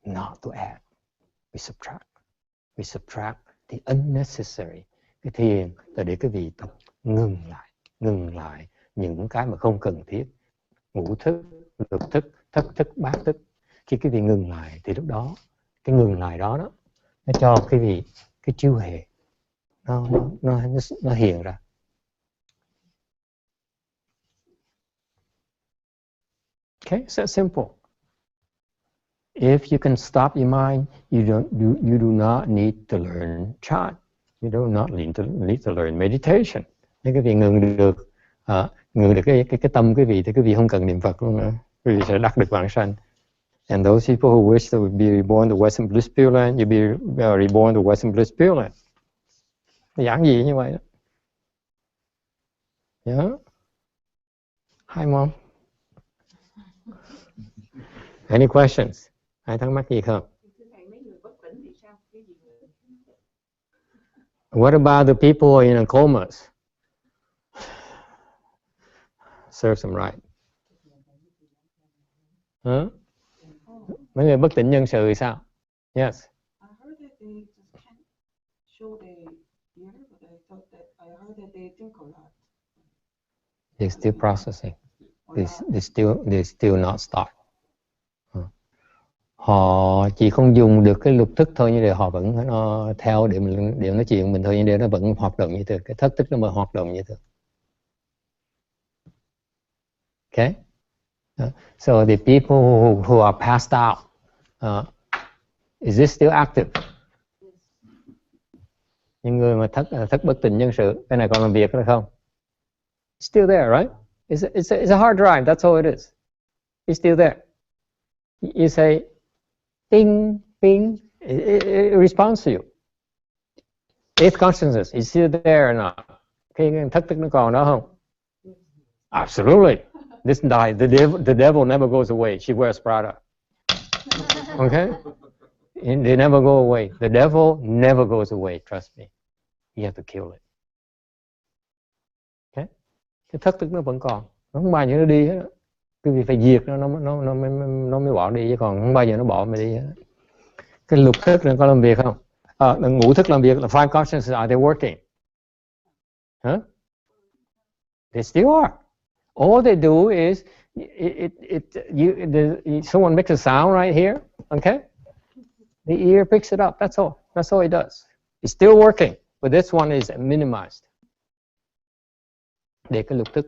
not to add. We subtract. We subtract the unnecessary. Cái thiền là để cái vị tập ngừng lại những cái mà không cần thiết. Ngũ thức, lục thức, thất thức, bát thức. Khi cái vị ngừng lại thì lúc đó, cái ngừng lại đó nó cho cái vị cái chiếu hệ nó hiện ra. Okay, it's that simple. If you can stop your mind, you do not need to learn chan. You do not need to learn meditation. Nếu cái vị ngừng được cái tâm quý vị thì quý vị không cần niệm Phật luôn nữa. Quý vị sẽ đắc được vãng sanh. And those people who wish to be reborn to Western Bliss Pure Land, you be reborn to Western Bliss Pure Land. Giảng gì như vậy đó. Yeah. Hi mom. Any questions? Ai thắc mắc gì không? What about the people in comas? Serves them right. Hả? Mấy người bất tỉnh nhân sự thì sao? Yes. I heard that they just can't show their ear, but I thought that I heard that they think a lot. They're still processing. They still not stop. Họ chỉ không dùng được cái lục thức thôi, nhưng để họ vẫn theo để nói chuyện mình thôi, nhưng để nó vẫn hoạt động như thường, cái thất thức nó vẫn hoạt động như thường. Okay? So the people who are passed out, is this still active? Những người mà thất bất tỉnh nhân sự, cái này còn làm việc nữa không? It's still there, right? It's a hard drive, that's all it is. It's still there. You say, ping, ping, it responds to you. Eighth consciousness, is still there or not? Cái thất thức nó còn đó không? Absolutely. This die, the devil never goes away. She wears Prada. Okay? They never go away. The devil never goes away, trust me. You have to kill it. Okay? Cái thất thức nó vẫn còn. Nó không bao giờ nó đi hết. Cái vì phải diệt nó mới bỏ đi, chứ còn không bao giờ nó bỏ mày đi hết. Cái lục thức nó có làm việc không? Ngũ thức làm việc là five consciousness, are they working? Huh? They still are. All they do is someone makes a sound right here, okay? The ear picks it up. That's all. That's all it does. It's still working, but this one is minimized. Để cái lục thức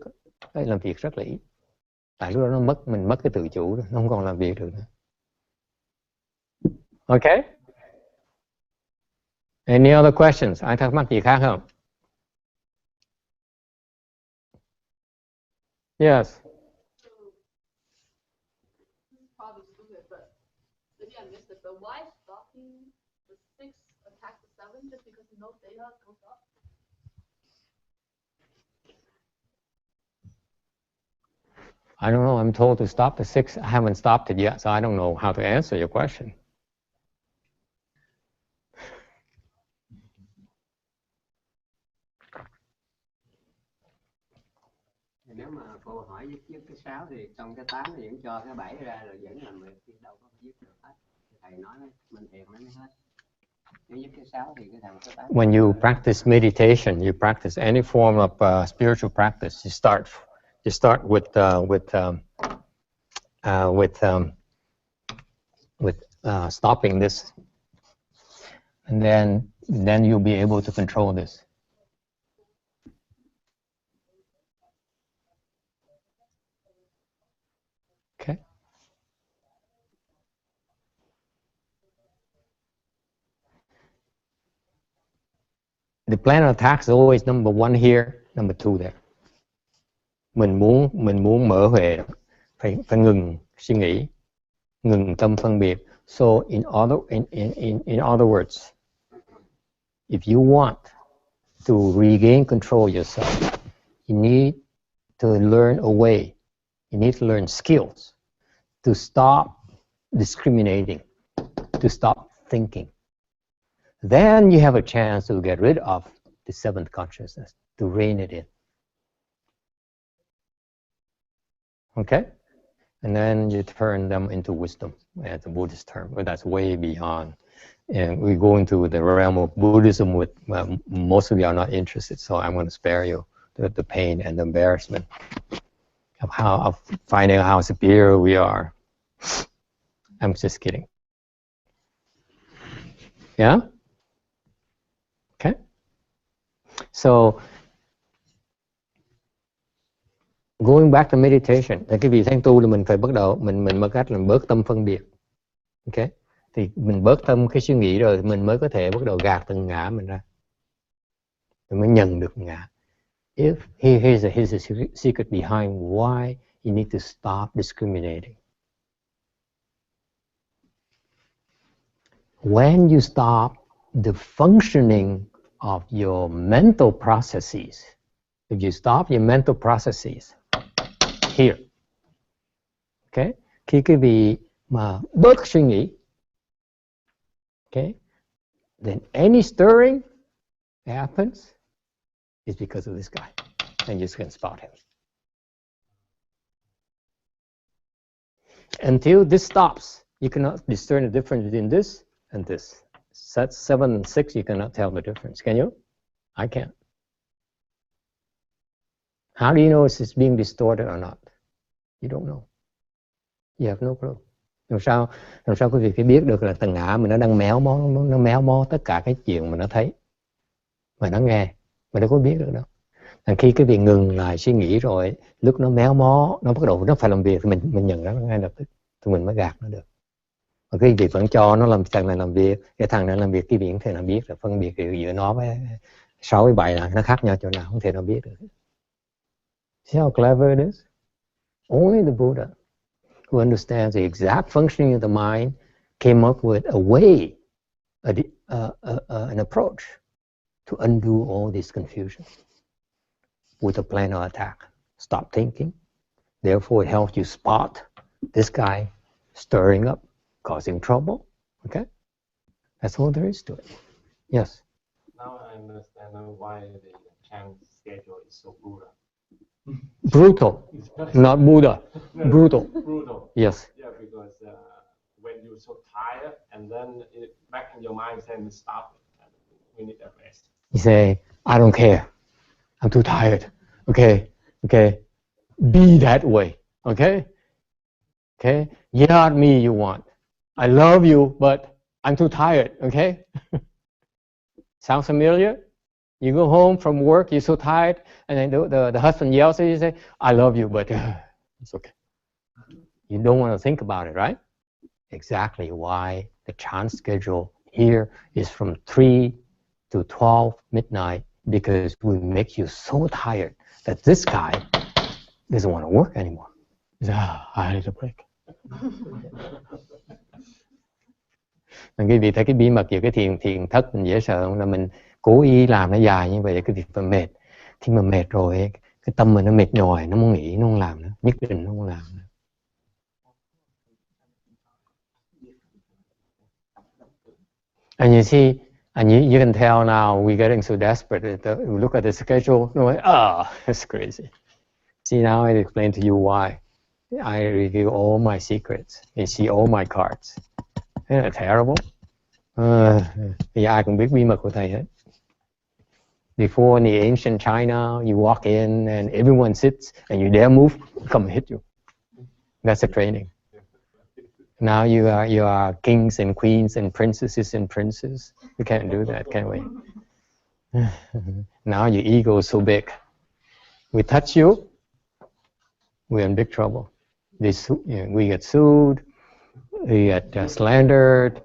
làm việc rất là ít. Tại lúc đó mình mất cái tự chủ rồi, nó không còn làm việc được nữa. Okay? Any other questions? Ai thắc mắc gì khác không? Yes. Probably stupid, but maybe I missed it. But why stopping the 6 attack the 7 just because no data goes up? I don't know. I'm told to stop the 6. I haven't stopped it yet, so I don't know how to answer your question. Nếu mà cô hỏi dứt cái 6 thì trong cái 8 thì vẫn cho cái 7 ra rồi vẫn làm việc, thì đâu có dứt được hết. Thầy nói mình thiền nó mới hết. Nếu dứt cái 6 thì cái thằng cái 8. When you practice meditation, you practice any form of spiritual practice. You start with stopping this, and then you'll be able to control this. Okay. The plan of attack is always number 1 here, number 2 there. Mình muốn mở huệ, phải ngừng suy nghĩ, ngừng tâm phân biệt. So in other words, if you want to regain control yourself, you need to learn a way. You need to learn skills to stop discriminating, to stop thinking. Then you have a chance to get rid of the 7th consciousness, to rein it in. Okay? And then you turn them into wisdom, as a Buddhist term, but that's way beyond. And we go into the realm of Buddhism with, most of you are not interested, so I'm going to spare you the pain and the embarrassment of finding out how superior we are. I'm just kidding. Yeah? Okay? So, going back to meditation, thì cái vị thanh tu là mình phải bắt đầu, mình mới cách là bớt tâm phân biệt. Okay? Thì mình bớt tâm cái suy nghĩ rồi, mình mới có thể bắt đầu gạt từng ngã mình ra. Mình mới nhận được ngã. Here's a secret behind why you need to stop discriminating. When you stop the functioning of your mental processes, if you stop your mental processes here, okay, khi cái vị mà bớt suy nghĩ, okay, then any stirring that happens is because of this guy, and you can spot him. Until this stops, you cannot discern the difference between this and this. Set 7 and 6, you cannot tell the difference. Can you? I can't. How do you know if it's being distorted or not? You don't know. You have no clue. Làm sao quý vị phải biết được là tầng ả mình nó đang méo mó tất cả cái chuyện mà nó thấy, mà nó nghe, mà đâu có biết được đâu. Và khi cái việc ngừng lại suy nghĩ rồi, lúc nó méo mó, nó bắt đầu nó phải làm việc, thì mình nhận ra nó ngay lập tức, thì mình mới gạt nó được. Mà cái việc vẫn cho nó làm, thằng này làm việc, cái thằng này làm việc, cái việc không thể nào biết là phân biệt giữa nó với 6 với 7 là nó khác nhau chỗ nào, không thể nào biết được. See how clever it is? Only the Buddha, who understands the exact functioning of the mind, came up with a way, an approach to undo all this confusion with a plan of attack. Stop thinking. Therefore, it helps you spot this guy stirring up, causing trouble. Okay? That's all there is to it. Yes? Now I understand why the chant schedule is so Buddha. Brutal. Not Buddha. No, brutal. Brutal. Yes. Yeah, because when you're so tired, and then back in your mind saying stop, we need a rest. You say, I don't care. I'm too tired. Okay? Be that way. Okay? Yell at me you want. I love you, but I'm too tired. Okay? Sounds familiar? You go home from work, you're so tired, and then the husband yells at you, you say, I love you, but it's okay. You don't want to think about it, right? Exactly why the chant schedule here is from 3 to 12 midnight, because we make you so tired that this guy doesn't want to work anymore. He says, I need a break. Quý vị thấy cái bí mật giữa cái thiền thất mình dễ sợ không? Là mình cố ý làm nó dài như vậy để cái việc phải mệt. Khi mà mệt rồi, cái tâm mình nó mệt nhòi, nó muốn nghỉ, nó không làm nữa. Nhất định nó không làm nữa. And you see, and you can tell now we're getting so desperate. We look at the schedule, we're like, it's crazy. See, now I explain to you why. I reveal all my secrets. You see all my cards. Isn't that terrible? Thì ai cũng biết bí mật của thầy hết. Before in the ancient China, you walk in and everyone sits and you dare move, come hit you. That's the training. Now you are kings and queens and princesses and princes. We can't do that, can we? Now your ego is so big. We touch you, we're in big trouble. We get sued, we get slandered,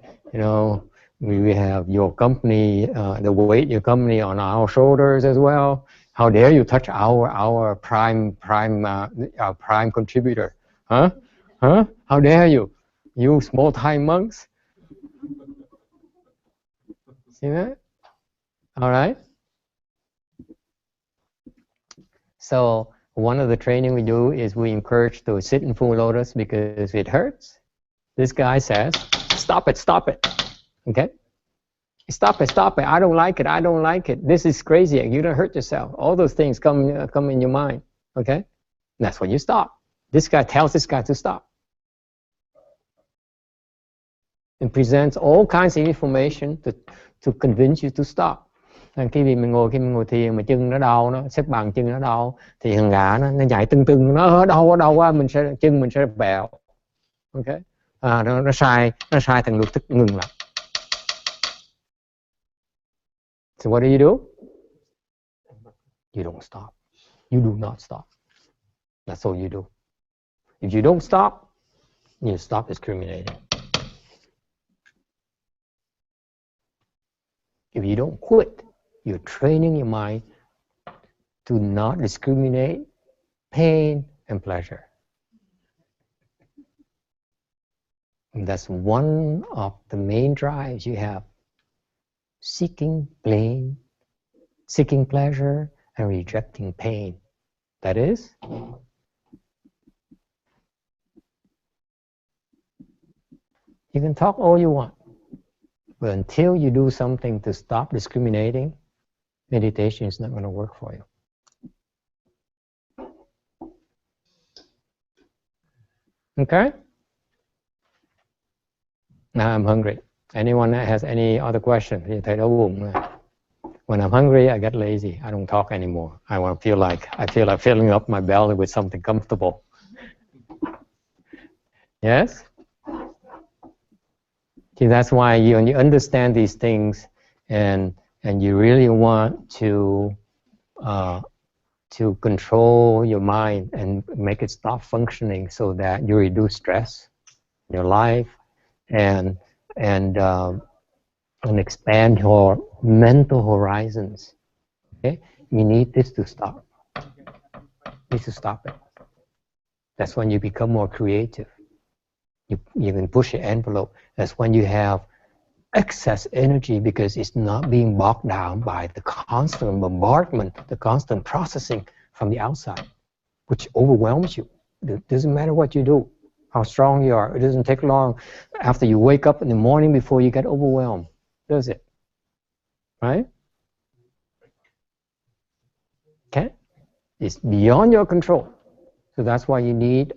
we have your company, the weight your company on our shoulders as well. How dare you touch our prime contributor? Huh? How dare you? You small-time monks. See that? All right. So one of the training we do is we encourage to sit in full lotus because it hurts. This guy says, stop it. Okay? Stop it. I don't like it. This is crazy. You don't hurt yourself. All those things come in your mind. Okay? That's when you stop. This guy tells this guy to stop. And presents all kinds of information to convince you to stop. Khi mình ngồi thiền mà chân nó đau, nó xếp bằng chân nó đau, thì thằng gã nó nhảy tưng nó đau quá, chân mình sẽ bẹo. Okay? Nó sai thằng luật thức ngừng lại. So what do? You don't stop. You do not stop. That's all you do. If you don't stop, you stop discriminating. If you don't quit, you're training your mind to not discriminate pain and pleasure. And that's one of the main drives you have. Seeking pleasure and rejecting pain. That is, you can talk all you want, but until you do something to stop discriminating, meditation is not going to work for you. Okay? Now I'm hungry. Anyone that has any other question? Thì thấy đói bụng. When I'm hungry, I get lazy. I don't talk anymore. I feel like filling up my belly with something comfortable. Yes? See, that's why when you understand these things and you really want to control your mind and make it stop functioning so that you reduce stress in your life and expand your mental horizons. Okay? You need this to stop. You need to stop it. That's when you become more creative. You can push the envelope. That's when you have excess energy because it's not being bogged down by the constant bombardment, the constant processing from the outside, which overwhelms you. It doesn't matter what you do, how strong you are. It doesn't take long after you wake up in the morning before you get overwhelmed, does it? Right? Okay? It's beyond your control. So that's why you need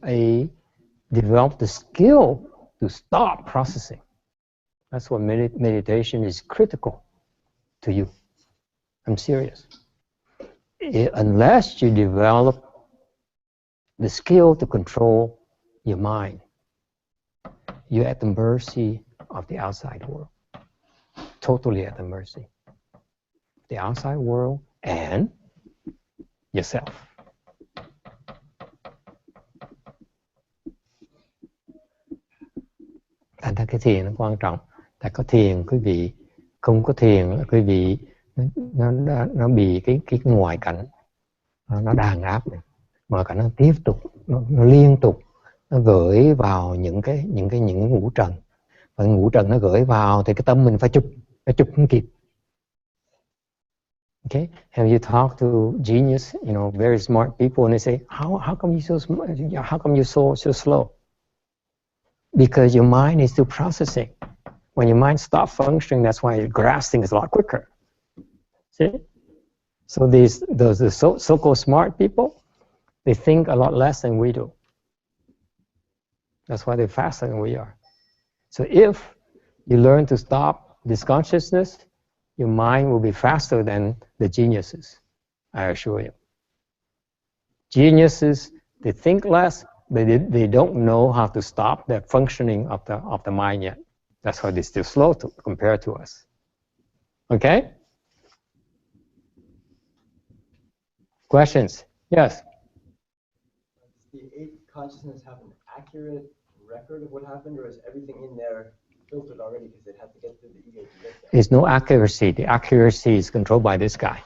develop the skill to stop processing. That's why meditation is critical to you. I'm serious. Unless you develop the skill to control your mind, you're at the mercy of the outside world. Totally at the mercy of the outside world and yourself. Thành ra cái thiền nó quan trọng. Tại có thiền quý vị, không có thiền là quý vị nó bị cái ngoại cảnh nó đàn áp này. Ngoại cảnh nó tiếp tục nó liên tục nó gửi vào những ngũ trần. Và ngũ trần nó gửi vào thì cái tâm mình phải chụp không kịp. Okay? Have you talked to genius, very smart people and they say, how come you so smart? How come you so slow? Because your mind is still processing. When your mind stops functioning, that's why it grasps things a lot quicker. See? So those so-called smart people, they think a lot less than we do. That's why they're faster than we are. So if you learn to stop this consciousness, your mind will be faster than the geniuses, I assure you. Geniuses, they think less, but they don't know how to stop the functioning of the mind yet. That's why they're still slow compared to us. Okay? Questions? Yes? Does the eighth consciousness have an accurate record of what happened, or is everything in there filtered already because it had to get through the ego to get there? There's no accuracy. The accuracy is controlled by this guy.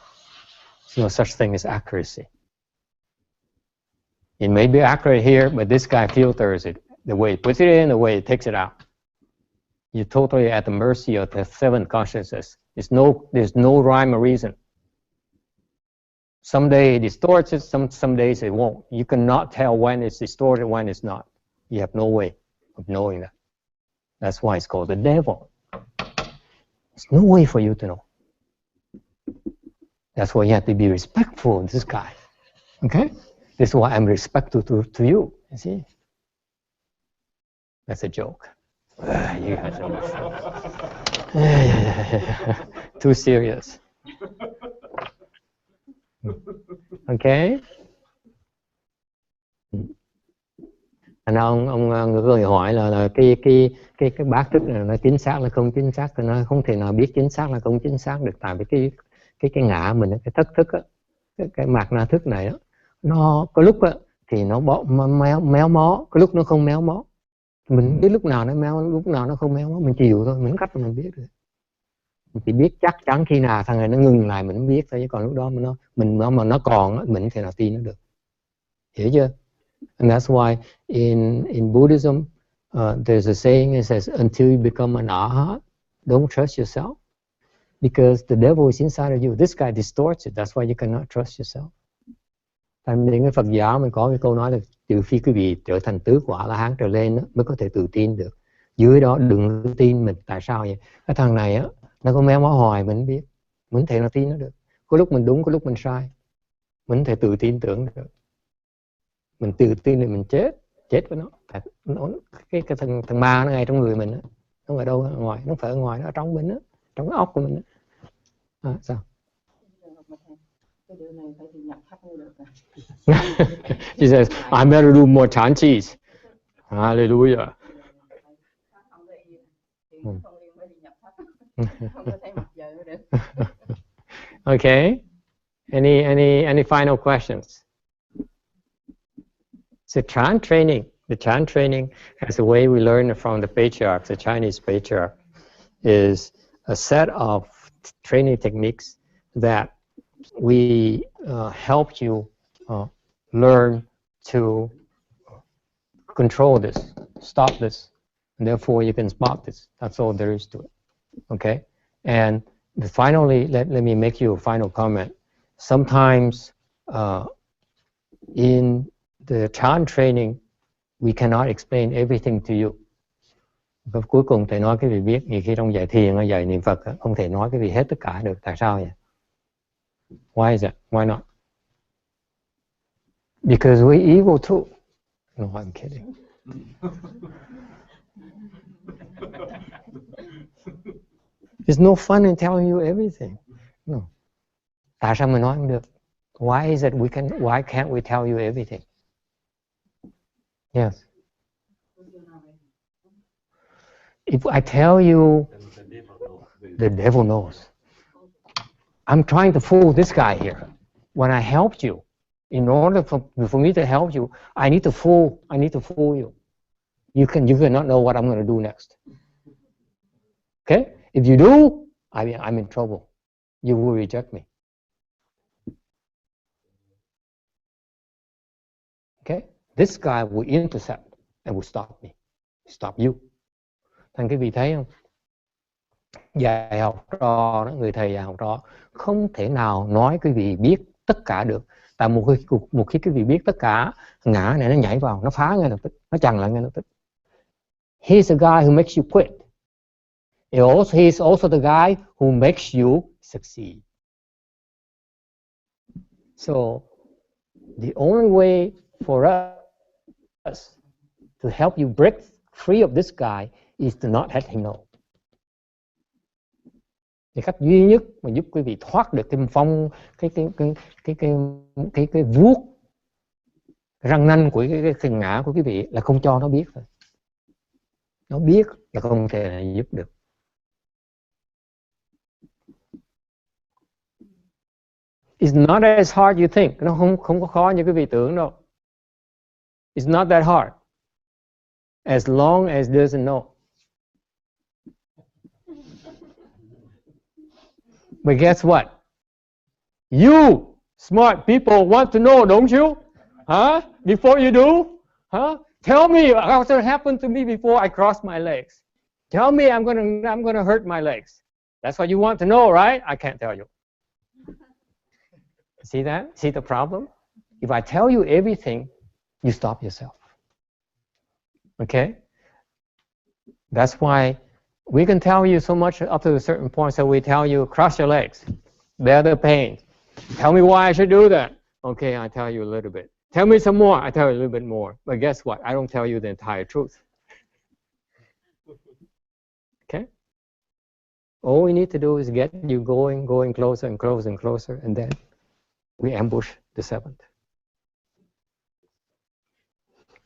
There's no such thing as accuracy. It may be accurate here, but this guy filters it. The way he puts it in, the way he takes it out. You're totally at the mercy of the seventh consciousness. There's no rhyme or reason. Someday it distorts it, some days it won't. You cannot tell when it's distorted, when it's not. You have no way of knowing that. That's why it's called the devil. There's no way for you to know. That's why you have to be respectful of this guy. Okay? This is why I'm respectful to you. You see? That's a joke. You guys are too serious. Okay? Ông người hỏi là cái bát thức này nó chính xác là không chính xác, thì nó không thể nào biết chính xác là không chính xác được, tại vì cái ngã mình, cái thất thức á, cái mạt na thức này đó, nó có lúc á thì nó méo mó, có lúc nó không méo mó. Mình biết lúc nào nó méo, lúc nào nó không méo mó, mình chịu thôi, mình cách mình biết được. Mình chỉ biết chắc chắn khi nào thằng này nó ngừng lại mình biết thôi, chứ còn lúc đó mà nó còn mình thể nào tin nó được. Hiểu chưa? And that's why in Buddhism there's a saying that says, until you become an arhat, don't trust yourself, because the devil is inside of you. This guy distorts it. That's why you cannot trust yourself. Tại vì cái Phật giáo mình có cái câu nói là trừ phi quý vị trở thành tứ quả A-la-hán trở lên mới có thể tự tin được. Dưới đó đừng tin mình. Tại sao vậy? Cái thằng này á, nó có méo mó hoài mình biết. Mình thể nào tin nó được. Có lúc mình đúng, có lúc mình sai. Mình thể tự tin tưởng được. Mình tự tin thì mình chết với nó. Cái thằng ma nó ngay trong người mình á. Nó ở đâu ở ngoài, nó phải ở ngoài, nó ở trong mình đó, trong cái óc của mình đó. Sao? Cái điều này phải thì nhập thấp mới được. She says, I better do more chan cheese. Hallelujah. Okay. Any final questions? So Chan training. The Chan training, as the way we learn from the patriarchs, the Chinese patriarch, is a set of training techniques that we help you learn to control this, stop this, and therefore you can spot this. That's all there is to it. Okay? And finally, let me make you a final comment. Sometimes in the Chan training, we cannot explain everything to you. Và cuối cùng thầy nói cái vị biết, nhiều khi trong dạy thiền, dạy niệm Phật, không thể nói cái vị hết tất cả được. Tại sao vậy? Why is that? Why not? Because we're evil too. No, I'm kidding. There's no fun in telling you everything. No. Tại sao mình nói không được? Why is it why can't we tell you everything? Yes. If I tell you, the devil knows. I'm trying to fool this guy here. When I helped you, in order for me to help you, I need to fool you. You cannot know what I'm going to do next. Okay? If you do, I'm in trouble. You will reject me. Okay? This guy will intercept and will stop me, stop you. Thành cái vị thấy không? Dạy học trò, người thầy dạy học trò không thể nào nói cái vị biết tất cả được. Tại một khi cái vị biết tất cả, ngã này nó nhảy vào, nó phá ngay lập tức, nó chặn lại ngay lập tức. He's the guy who makes you quit. He's also the guy who makes you succeed. So the only way for us to help you break free of this guy is to not let him know. Cái cách duy nhất mà giúp quý vị thoát được cái phong, cái vuốt răng nanh của cái ngã của quý vị là không cho nó biết thôi. Nó biết là không thể giúp được. It's not as hard you think. Nó không có khó như quý vị tưởng đâu. It's not that hard. As long as doesn't know. But guess what? You smart people want to know, don't you? Huh? Before you do? Huh? Tell me what's going to happen to me before I cross my legs. Tell me I'm going to hurt my legs. That's what you want to know, right? I can't tell you. See that? See the problem? If I tell you everything, you stop yourself. Okay? That's why we can tell you so much up to a certain point, so we tell you, cross your legs, bear the pain. Tell me why I should do that. Okay, I tell you a little bit. Tell me some more, I tell you a little bit more. But guess what? I don't tell you the entire truth. Okay? All we need to do is get you going closer and closer and closer, and then we ambush the seventh.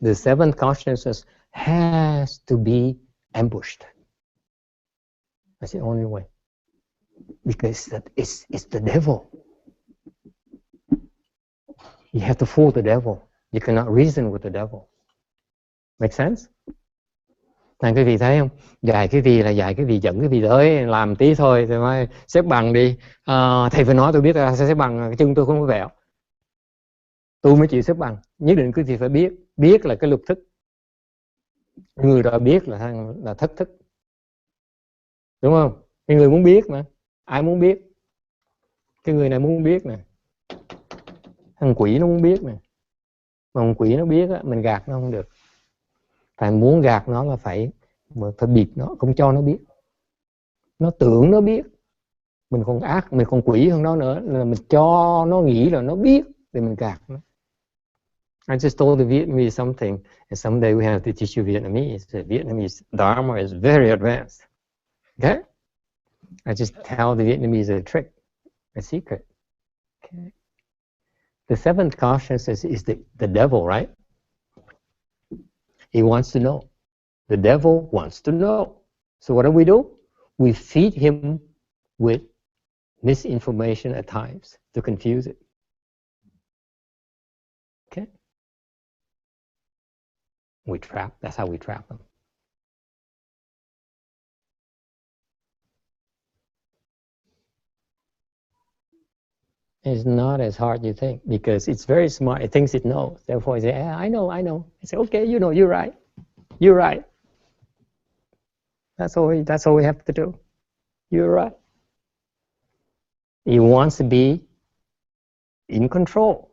The seventh consciousness has to be ambushed. That's the only way. Because it's the devil. You have to fool the devil. You cannot reason with the devil. Make sense? Này quý vị thấy không? Dạy cái gì là dạy cái gì, dẫn cái gì tới làm tí thôi thì mới xếp bằng đi. Thầy phải nói tôi biết là sẽ xếp bằng, cái chân tôi không có vẹo. Tôi mới chịu xếp bằng. Nhất định quý vị phải biết là cái lục thức. Người đó biết là thất thức. Đúng không? Cái người muốn biết mà. Ai muốn biết? Cái người này muốn biết nè. Thằng quỷ nó muốn biết nè. Mà thằng quỷ nó biết á, mình gạt nó không được. Phải muốn gạt nó là phải bịt nó, không cho nó biết. Nó tưởng nó biết. Mình còn ác, mình còn quỷ hơn nó nữa, là mình cho nó nghĩ là nó biết thì mình gạt nó. I just told the Vietnamese something, and someday we have to teach you Vietnamese. The Vietnamese Dharma is very advanced. Okay? I just tell the Vietnamese a trick, a secret. Okay? The seventh consciousness is the devil, right? He wants to know. The devil wants to know. So what do? We feed him with misinformation at times to confuse it. Okay? We trap. That's how we trap them. It's not as hard you think, because it's very smart. It thinks it knows. Therefore, it says, I know. I say, okay, you know, you're right. You're right. That's all we have to do. You're right. He wants to be in control.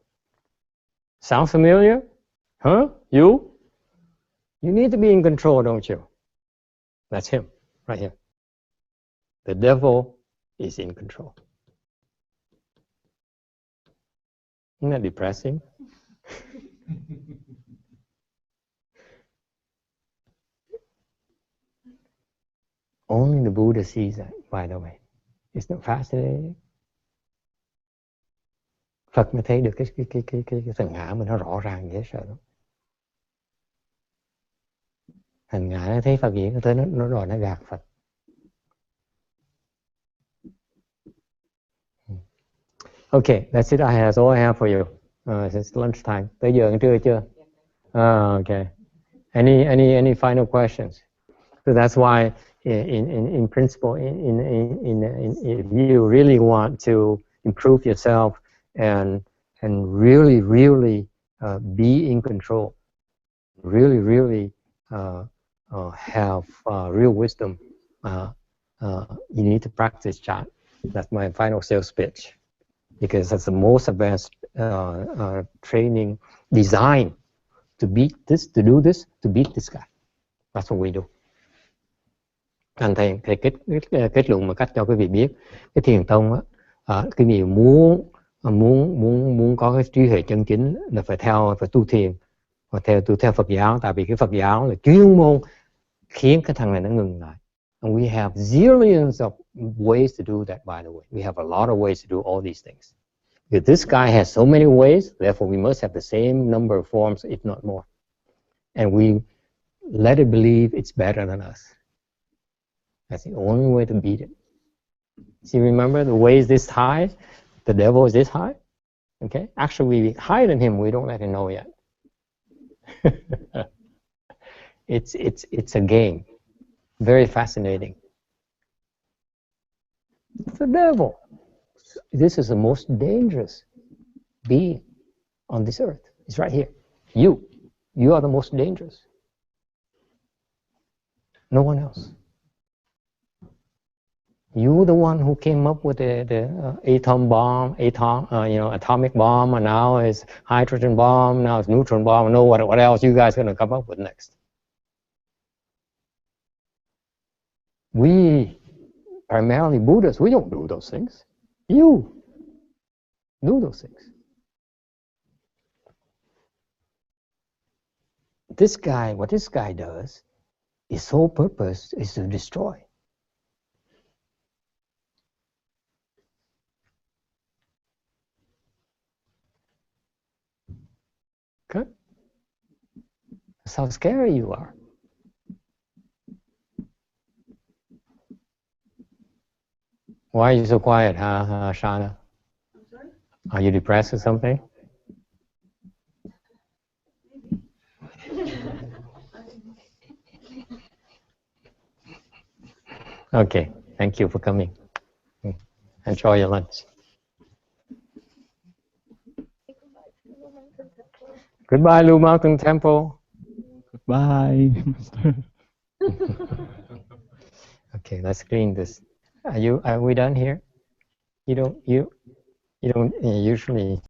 Sound familiar? Huh? You need to be in control, don't you? That's him, right here. The devil is in control. Isn't that depressing? Only the Buddha sees that, by the way. Isn't it fascinating? Phật mới thấy được cái thần ngã mình nó rõ ràng dễ sợ lắm. Thần ngã nó thấy Phật diễn tới nó rồi nó gạt Phật. Okay, that's it. That's all I have for you. It's lunchtime. Tới giờ ăn trưa chưa? Okay. Any final questions? So that's why, in principle, if you really want to improve yourself and really be in control, really have real wisdom, you need to practice chat. That's my final sales pitch, because that's the most advanced training designed to beat this, to do this, to beat this guy. That's what we do. Anh thầy kết luận một cách cho quý vị biết, cái thiền tông á, cái gì muốn có cái trí huệ chân chính là phải tu thiền, và tu theo Phật giáo, tại vì cái Phật giáo là chuyên môn khiến cái thằng này nó ngừng lại. And we have zillions of ways to do that, by the way. We have a lot of ways to do all these things. If this guy has so many ways, therefore we must have the same number of forms, if not more. And we let it believe it's better than us. That's the only way to beat it. See, remember, the way is this high, the devil is this high. Okay? Actually, we're higher than him, we don't let him know yet. It's a game. Very fascinating. The devil. This is the most dangerous being on this earth. It's right here. You are the most dangerous. No one else. You the one who came up with the atom bomb, atomic bomb, and now it's hydrogen bomb, now it's neutron bomb. I know what else you guys are going to come up with next. We, primarily Buddhists, we don't do those things. You do those things. This guy, what this guy does, his sole purpose is to destroy. Okay? That's how scary you are. Why are you so quiet, Shana? I'm sorry? Are you depressed or something? Okay, thank you for coming. Enjoy your lunch. Goodbye, Blue Mountain Temple. Goodbye, Master. Okay, let's clean this. Are we done here? You don't usually